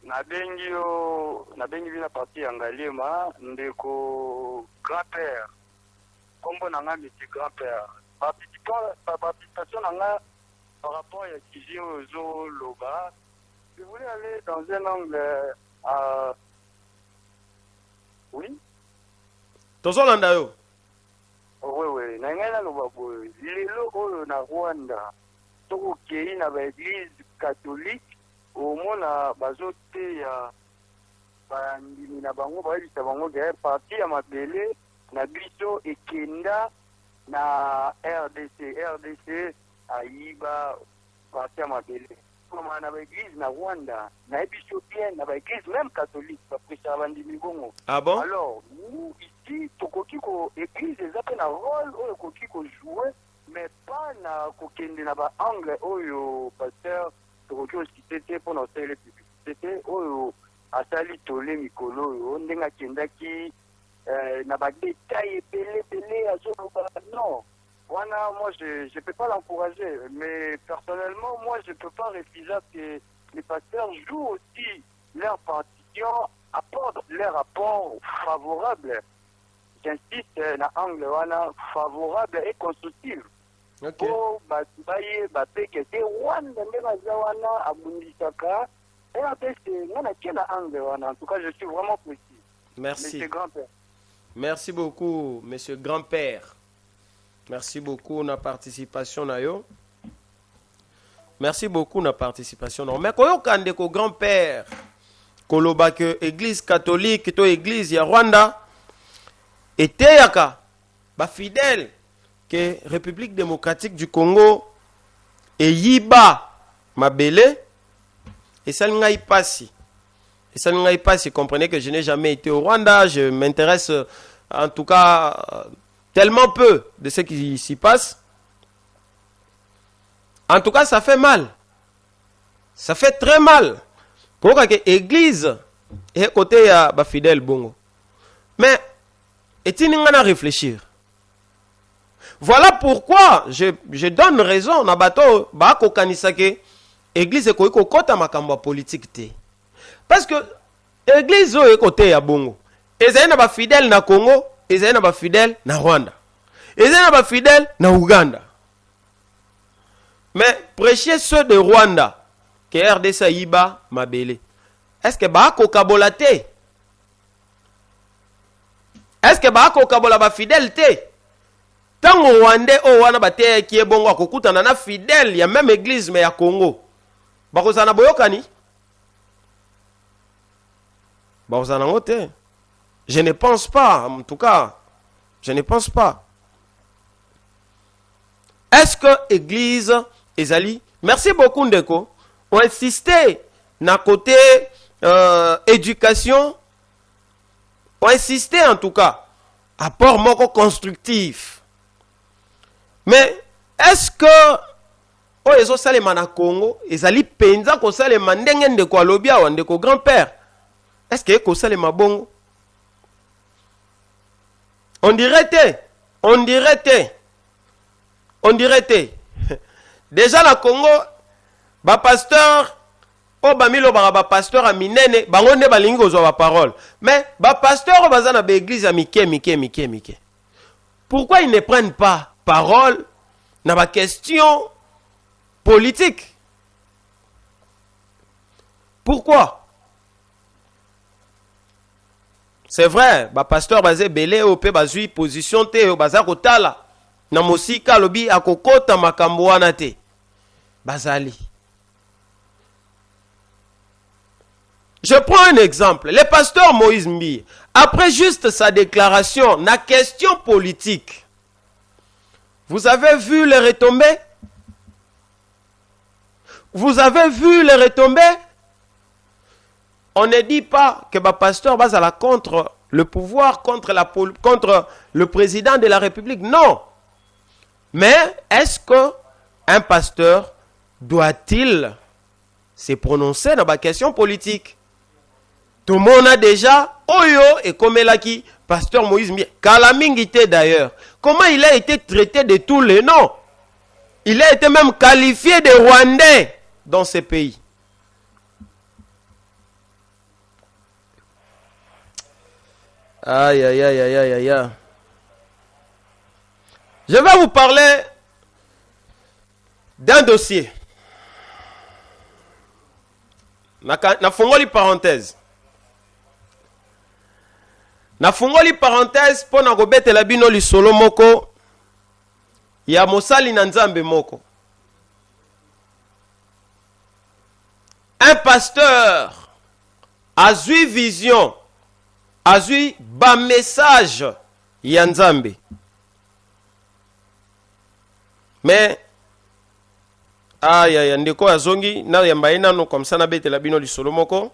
Nabengi bina parti ya Ngalema ndeko grand-père. Kombo nanga miti grand-père. Participation nanga par rapport à Kiji Ozo Loba. Je voulais aller dans un angle oui? Tozolanda yo? Oui. Nangana Loba boy. Lelo oyo na Rwanda. Toko kei na ba église catholique. Au mona bazote ya bandimi na bango bayebisa bango ke parti ya mabele na biso ekenda na RDC ayiba parti ya mabele koma na baeglise na Rwanda na biso bien na baeglise même catholique baprêchera bandimi bongo. Ah bon? Alors nous ici tokoki ko église eza pe na rôle oyo koki ko jouer mais pas na kokende na ba angle oyo pasteur tokoki ositete mpo na osala publicité oyo asali tole mikolo oyo ndenge akendaki na badetail ebele azoloba non wana moi je peux pas l'encourager mais personnellement moi je peux pas refuser que les pasteurs jouent aussi leur partition, apportent leur rapport favorable, j'insiste na angle wana favorable et constructif. Okay. Po baye bapeke te Rwanda nde baza wana abundisaka RDC ngana kena angle wana. En tout cas je suis vraiment précis. Merci. Monsieur grand-père. Merci beaucoup monsieur grand-père. Merci beaucoup na participation na yo. Merci beaucoup na participation na. Mais koyoka ndeko grand-père koloba que église catholique to église ya Rwanda eteyaka ba fidèle que République démocratique du Congo et yiba mabele et ça n'aille pas si. Et ça n'aille pas si. Comprenez que je n'ai jamais été au Rwanda. Je m'intéresse en tout cas tellement peu de ce qui s'y passe. En tout cas, ça fait mal. Ça fait très mal. Pourquoi que l'église est côté à fidèle bongo. Mais Et tu n'as réfléchir. Voilà pourquoi je donne raison na bato ba ko kanisa ke église ko kota makambo politique te. Parce que église o côté ya bongo. Ezali na ba fidèle na Congo, ezali na ba fidèle na Rwanda. Ezali na ba fidèle na Uganda. Mais prêcher ceux de Rwanda que RDC Iba mabele. Est-ce que ba ko kabola te? Est-ce que ba ko kabola ba fidèle te? Tango Rwandais o wana bate ki ebongo akokutana na fidèle ya même église mais ya Congo. Bakozana boyokani? Bakozana ngote. Je ne pense pas, en tout cas. Je ne pense pas. Est-ce que église ezali? Merci beaucoup Ndeko. On insisté na côté éducation. On insisté en tout cas. Apport moko constructif. Mais est-ce que oh ezo salema na Congo ezali penza ko salema ndenge ndeko alobi awa ndeko grand-père? Est-ce que ko salema bongo? On dirait déjà la Congo ba pasteur o ba milo ba pasteur a minene bango ne balingi kozwa ba parole. Mais ba pasteur baza na ba église a mike. Pourquoi ils ne prennent pas parole dans la question politique? Pourquoi? C'est vrai, le pasteur basé belé au pe bazui position te au bazar kotala na mosika lobi akokota makambo wana te bazali. Je prends un exemple. Le pasteur Moïse Mbi, après juste sa déclaration, la question politique, vous avez vu les retombées? Vous avez vu les retombées? On ne dit pas que le pasteur va contre le pouvoir, contre le président de la République. Non. Mais est-ce qu'un pasteur doit-il se prononcer dans la question politique? Tout le monde a déjà Oyo et Komelaki, pasteur Moïse Mbi, Kalamingité d'ailleurs. Comment il a été traité de tous les noms? Il a été même qualifié de Rwandais dans ces pays. Aïe, aïe, aïe, aïe, aïe, aïe. Je vais vous parler d'un dossier. Na fongoli parenthèse. Na fongoli parenthèse pour na kobete la bino li solo moko ya mosali na nzambe moko. Un pasteur a eu vision, a eu ba message ya nzambe. Mais aïe ndeko azongi na yamba ina no comme ça na bete la bino li solo moko.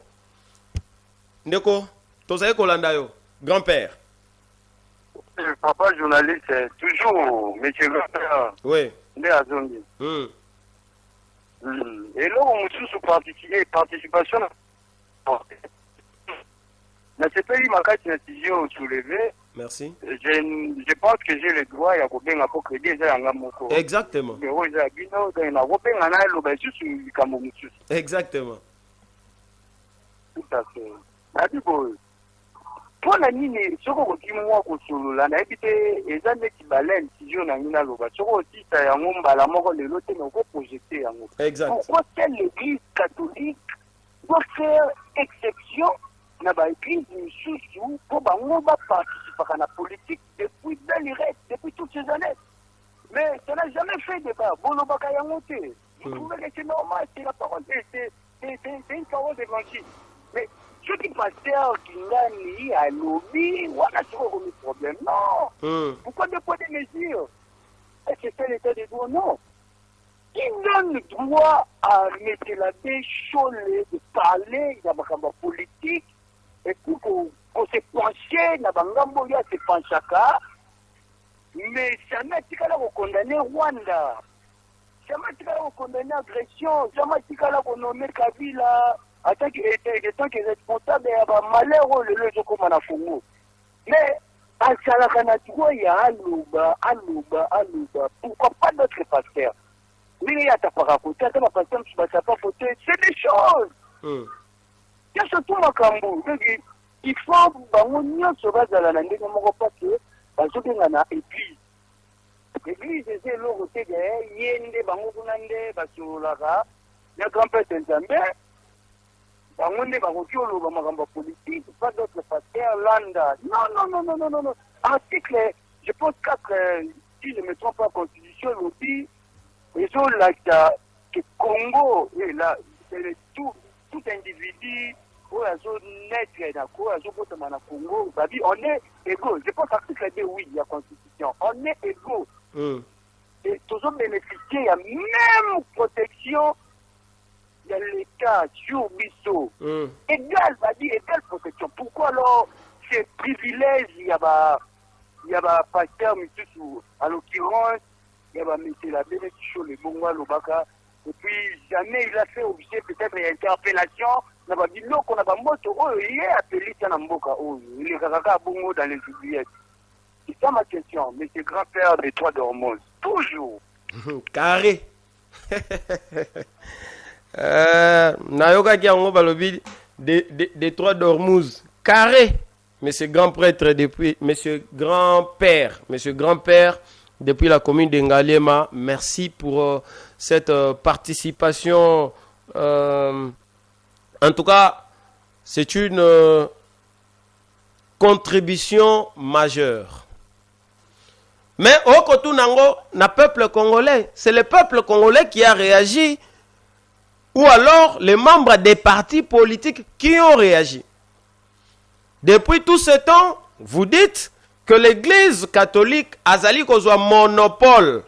Ndeko tozaye kolanda yo. Grand-père. Papa journaliste, toujours, monsieur grand-père. Oui. Né à Zongi. Et là, on sous participation. Mais c'est pas lui ma décision soulevée. Merci. Je pense que j'ai le droit à bien pour crédit. Exactement. Exactement. Tout à fait. Pour la nini, ce qu'on dit moi que sur la naïveté, et ça n'est pas l'aine, si je n'ai pas l'oba. Ce qu'on dit, c'est un homme à la mort de l'autre, mais on peut projeter un mot. Exact. Pourquoi l'église catholique doit faire exception dans l'église sous pour participer à la politique depuis depuis toutes ces années? Mais ça n'a jamais fait débat. Bon, on va pas y monter. Vous trouvez que c'est normal, c'est la parole, c'est une parole d'évangile. Mais ceux qui pasteur qui n'ont à lobby, voilà ce qu'on a problème. Non. Pourquoi ne pas des mesures? Est-ce que c'est l'état des droits? Non. Qui donne le droit à mettre la déchole de parler dans la politique et pour qu'on se penche dans la bangambo se penchaka? Mais ça m'a dit qu'on condamné Rwanda. Ça m'a dit qu'on condamné agression. Ça m'a dit qu'on nommé Kabila. En tant que responsable, il y a un malheur, le comme on a fait. Mais, asalaka na droit ya aloba. Pourquoi pas notre pasteur? Mais il y a ta paracouta, ta pasteur qui va pas voter. C'est des choses. Il y a surtout ma cambo. Il faut bango nyonso bazala na ndenge moko parce bazobenga na église. L'église c'est le côté de yende bango kunande basolaka ya grand-père Nzambe. Bango ne bakoki oloba makambo politique, pas d'autres pasteurs landa. Non. Article, je pense 4, si je ne me trompe pas, constitution l'outil, ils ont l'acte que Congo est là, c'est tout individu. On est égaux. Je pense qu'article 2, oui, il y a constitution. On est égaux. Et tous ont bénéficié, il y a même protection. Il y a l'État sur Bisso. Égal, va dire égale protection. Pourquoi alors ces privilèges, il y a pasteur, à l'occurrence, il y a M. Labé, le Bongwa, le Baka. Et puis jamais il a fait objet peut-être une interpellation. On a dit non, qu'on a pas moto. Oh, il est appelé Tanamboka. Oh, il est Kaka Bongo dans les oubliettes. C'est ça ma question, monsieur grand-père des Trois d'Hormuz. Toujours. Carré. Nayoka qui a un balobi des Trois d'Hormuz. Carré. Monsieur grand prêtre depuis, monsieur grand-père depuis la commune d'Engaliema. Merci pour cette participation. En tout cas, c'est une contribution majeure. Mais au Kotunango, na peuple congolais, c'est le peuple congolais qui a réagi, ou alors les membres des partis politiques qui ont réagi. Depuis tout ce temps, vous dites que l'Église catholique a zali kozwa monopole.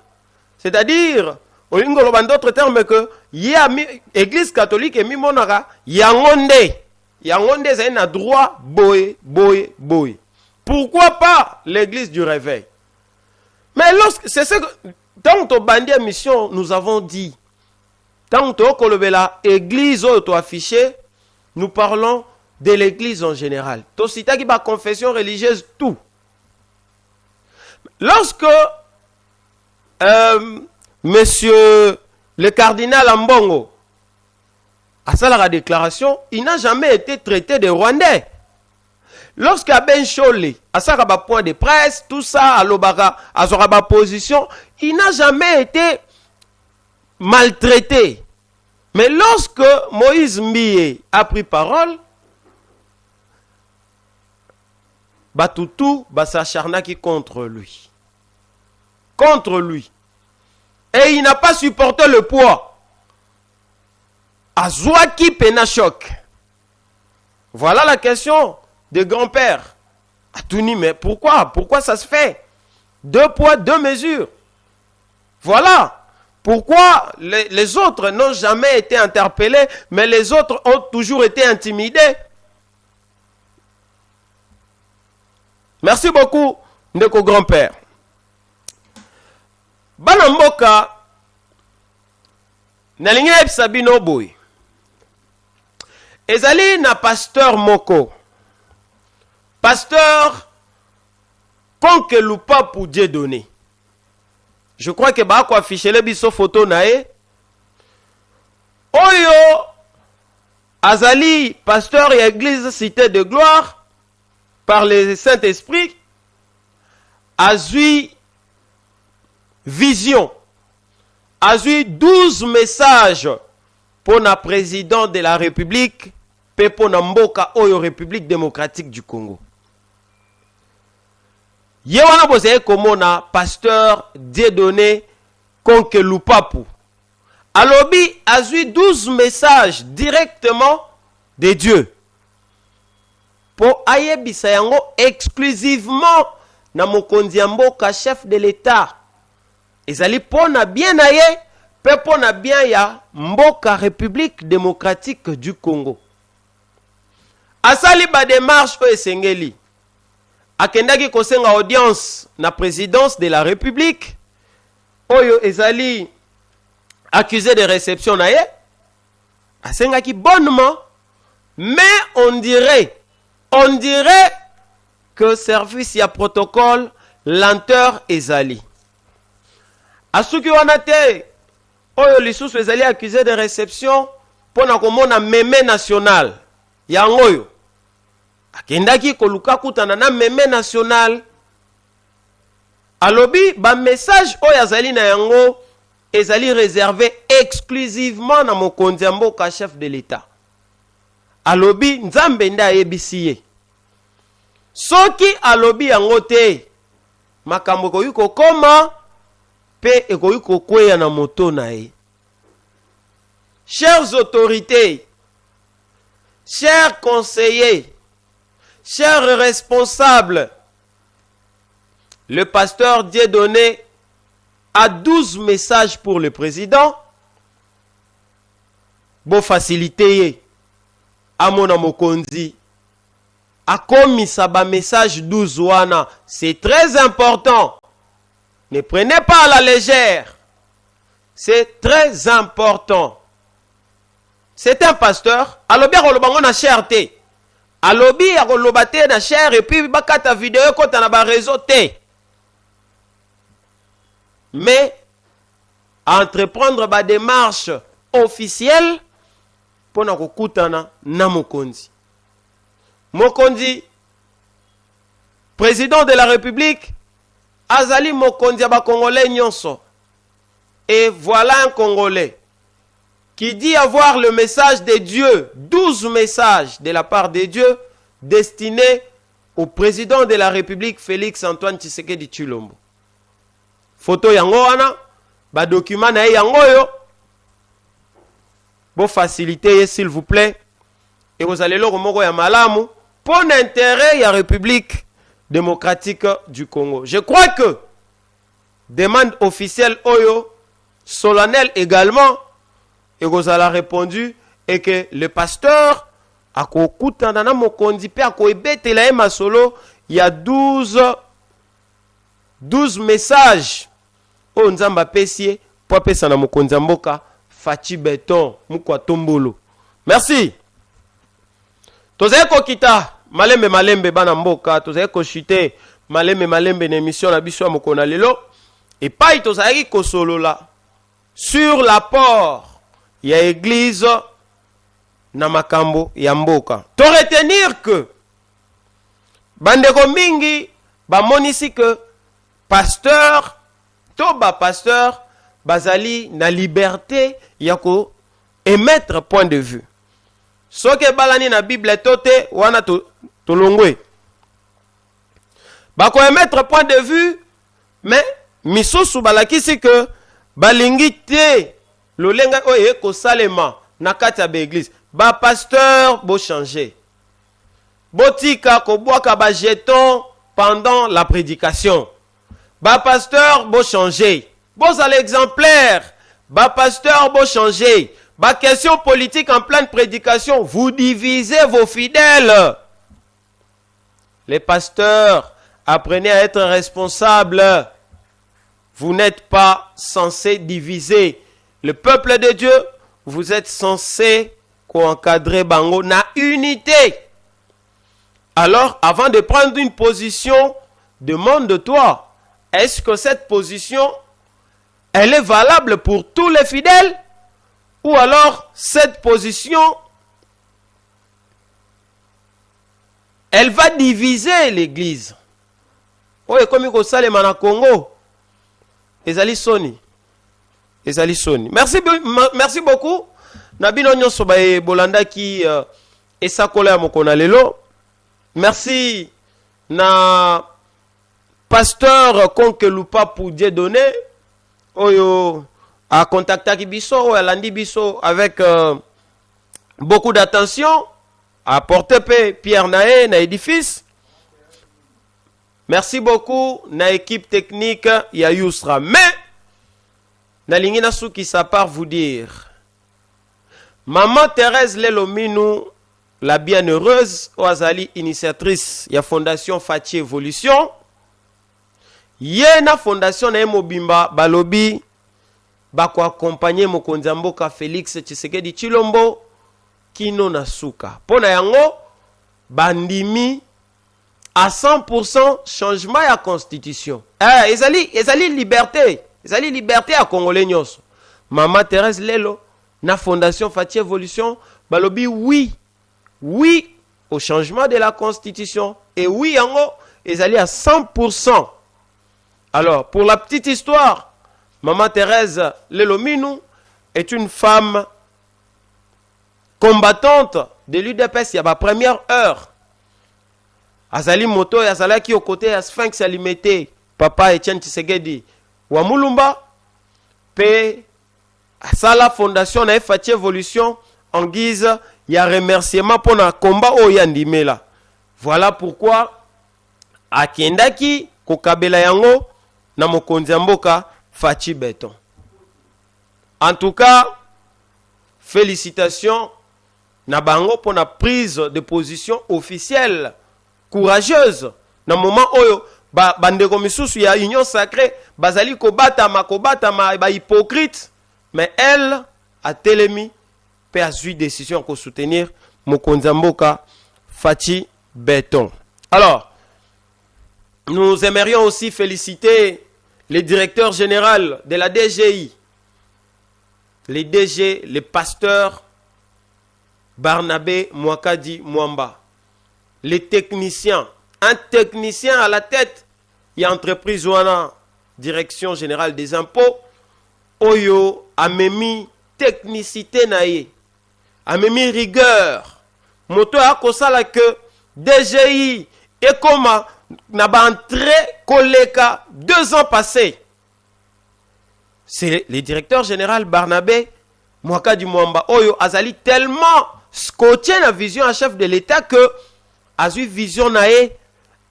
C'est-à-dire, au lingolo en d'autres termes que l'Église catholique est mimonara yangonde. Yangonde c'est un droit boy. Pourquoi pas l'Église du réveil? Mais c'est ce que dans ton bandier mission nous avons dit. Tant que l'Église auto affiché, nous parlons de l'Église en général. Tosita qui va confession religieuse tout. Lorsque monsieur le cardinal Ambongo a ça la déclaration, il n'a jamais été traité de Rwandais. Lorsque Ben Chole a ça la point de presse, tout ça à l'Obara, à sa position, il n'a jamais été maltraité. Mais lorsque Moïse Mbiye a pris parole, Batutu s'acharnaki contre lui. Et il n'a pas supporté le poids. Azouaki Penachok. Voilà la question de grand-père. Atouni, mais pourquoi? Pourquoi ça se fait? 2 poids, 2 mesures. Voilà. Pourquoi les autres n'ont jamais été interpellés, mais les autres ont toujours été intimidés? Merci beaucoup, Ndeko grand-père. Banamboka, nalingi sabino boy. Ezali na pasteur moko. Pasteur Konke Lupa pour Dieu donné. Je crois que ba ko afficher le biso photo nae. Oyo azali pasteur et église cité de gloire. Par le Saint-Esprit, a eu vision, a eu 12 messages pour le président de la République, pour la République démocratique du Congo. Yewana bozeye komona pasteur Dieudonné Konke Lupapu. Alobi a eu 12 messages directement de Dieu. Pour ayebisa yango exclusivement na mokonzi ya mboka chef de l'État. Ezali pona bien aye, pe pona bien ya mboka République démocratique du Congo. Asali ba démarche o esengeli. Akendaki kosenga audience na présidence de la République. Oyo ezali accusé de réception na ye. Asengaki bonnement, mais on dirait que service ya protocole lenteur ezali. Asuki wana te oyo lisusu ezali accusé de réception pona komona meme national yangoyo akendaki koluka kutana na meme national alobi ba message oyo azali na yango ezali réservé exclusivement na mokonzi ya mboka chef de l'État. Alobi nzambe nda ayebisi ye. Soki alobi yango te makambo ekoki kokoma pe ekoki kokweya na moto na ye. Chers autorités, chers conseillers, chers responsables, le pasteur Dieudonné a 12 messages pour le président. Bon facilité à mon amokonzi. A commis ça message 12 wana. C'est très important. Ne prenez pas à la légère. C'est très important. C'est un pasteur. Alobi akolobango na cherté. Alobi akolobate na cher et puis bakata vidéo kota na ba réseau te. Mais entreprendre ba démarche officielle pour na kokutana na mokonzi. Mokonzi, président de la République, azali mokonzi ya ba Congolais nyonso. Et voilà un Congolais qui dit avoir le message de Dieu, 12 messages de la part de Dieu destinés au président de la République Félix Antoine Tshisekedi Tshilombo. Photo yango wana, ba document na yango yo. Bon facilité s'il vous plaît. Et vous allez le remoko ya malamu pour l'intérêt ya République démocratique du Congo. Je crois que demande officielle oyo solennelle également et vous allez répondu et que le pasteur a kokutana na mokonzi pe akoebetela ye masolo il y a 12 messages o nzamba pesie po pesa na mokonzi mboka Fachi Beton mukwa tombolo. Merci. Tozaye kokita malembe bana mboka, tozaye koshite malembe na émission na biso ya mokona lelo et pai tozaye kosolola sur l'apport ya église na makambo ya mboka. To retenir que bandeko mingi ba monisi que pasteur to ba pasteur bazali na liberté ya ko émettre point de vue. Soke balani na Bible tote wana tolongwe. Ba ko émettre point de vue mais misusu balakisi que balingi te lolenga oye ko salema na kati ya église. Ba pasteur bo changer. Botika ko boaka ba jeton pendant la prédication. Ba pasteur bo changer. Bon à l'exemplaire, bah pasteur, bon changer, bah question politique en pleine prédication, vous divisez vos fidèles. Les pasteurs, apprenez à être responsables. Vous n'êtes pas censés diviser le peuple de Dieu. Vous êtes censés encadrer bango na unité. Alors, avant de prendre une position, demande-toi, est-ce que cette position elle est valable pour tous les fidèles ou alors cette position elle va diviser l'église. Oye comme ko salema na Congo ezali soni. Merci beaucoup. Nabino nyonso ba bolanda ki esakola ya mokona lelo. Merci na pasteur Konkelupa pour Dieudonné. Oyo a contacté biso, a landi biso avec beaucoup d'attention, a porté Pierre Naé na édifice. Merci beaucoup na équipe technique ya Yusra. Mais na lingina souki sa part vous dire, Maman Thérèse Lelominu, la bienheureuse, oazali initiatrice ya Fondation Fachi Évolution. Yena fondation na mobimba balobi bako accompagner mokonzi mboka Félix Tshisekedi Tshilombo kino na suka. Pona yango bandimi à 100% changement ya constitution. Ezali liberté. Ezali liberté à Congolais nyonso. Maman Thérèse Lelo, na Fondation Fati Évolution, balobi oui. Oui au changement de la constitution. Et oui, yango, ezali à 100%. Alors, pour la petite histoire, Maman Thérèse Lelo Minou est une femme combattante de l'UDPS. Il y a ma première heure. Azali Moto et Azala qui au côté à Sphinx Alimete, Papa Etienne Tshisekedi, Wamulumba, P. à la fondation na Fati Évolution en guise il y a remerciement pour le combat au Yandimela. Voilà pourquoi à Kendaki kokabela yango na mokonzi mboka Fati Beton. En tout cas, félicitations na bango pour la prise de position officielle courageuse na moment oyo bandeko misusu ya union sacrée bazali kobatama ba hypocrite, mais elle a télémi peut a eu décision pour soutenir mokonzi mboka Fati Beton. Alors, nous aimerions aussi féliciter le directeur général de la DGI, les DG, les pasteurs Barnabé Mwakadi Mwamba, les techniciens, un technicien à la tête, il y a entreprise wana, direction générale des impôts, Oyo amemi technicité nae, amemi rigueur, moto a kosala que DGI et comment n'a pas entré koleka 2 ans passés. C'est le directeur général Barnabé Mwakadi Mwamba Oyo azali tellement scotché la vision à chef de l'État que a eu vision nae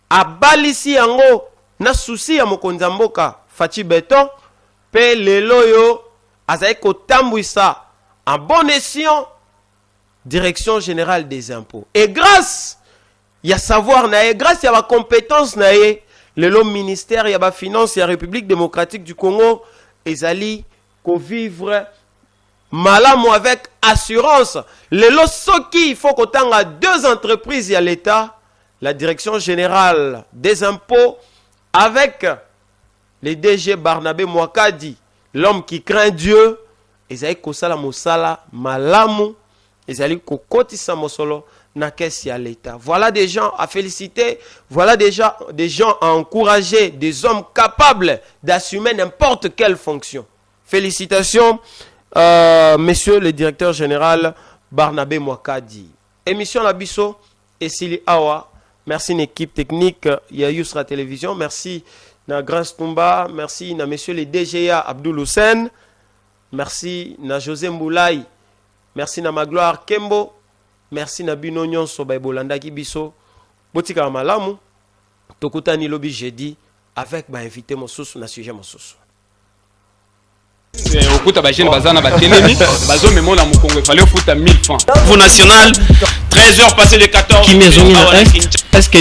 a balisi yango na souci ya mokonzi mboka Fati Beton pe lelo yo azali kotambwisa en bon escient direction générale des impôts. Et grâce ya savoir nae, grâce ya ba compétence nae, lelo ministère ya ba finance ya République démocratique du Congo ezali ko vivre malamu avec assurance. Lelo soki il faut kotanga 2 entreprises ya l'État, la direction générale des impôts avec les DG Barnabé Mwakadi, l'homme qui craint Dieu, ezali kosala mosala malamu, ezali kokotisa mosolo na caisse ya l'État. Voilà des gens à féliciter, voilà déjà des gens à encourager, des hommes capables d'assumer n'importe quelle fonction. Félicitations, monsieur le directeur général Barnabé Mwakadi. Émission Labisso et Sili Awa. Merci l'équipe technique ya Yusra Télévision. Merci na Grâce Tumba. Merci na monsieur le DGA Abdoul Hussein. Merci na José Mboulaye. Merci na Magloire Kembo. Merci na Bino Nyonso Bolanda Kibiso. Botika malamu. Tokutani lobi jeudi avec ba invité mosusu na sujet mosusu. Okuta ba jeune bazana ba telemi bazo memo na mukongo il fallait futa 1000 francs. Pour national 13h passé les 14. Qui maison est-ce que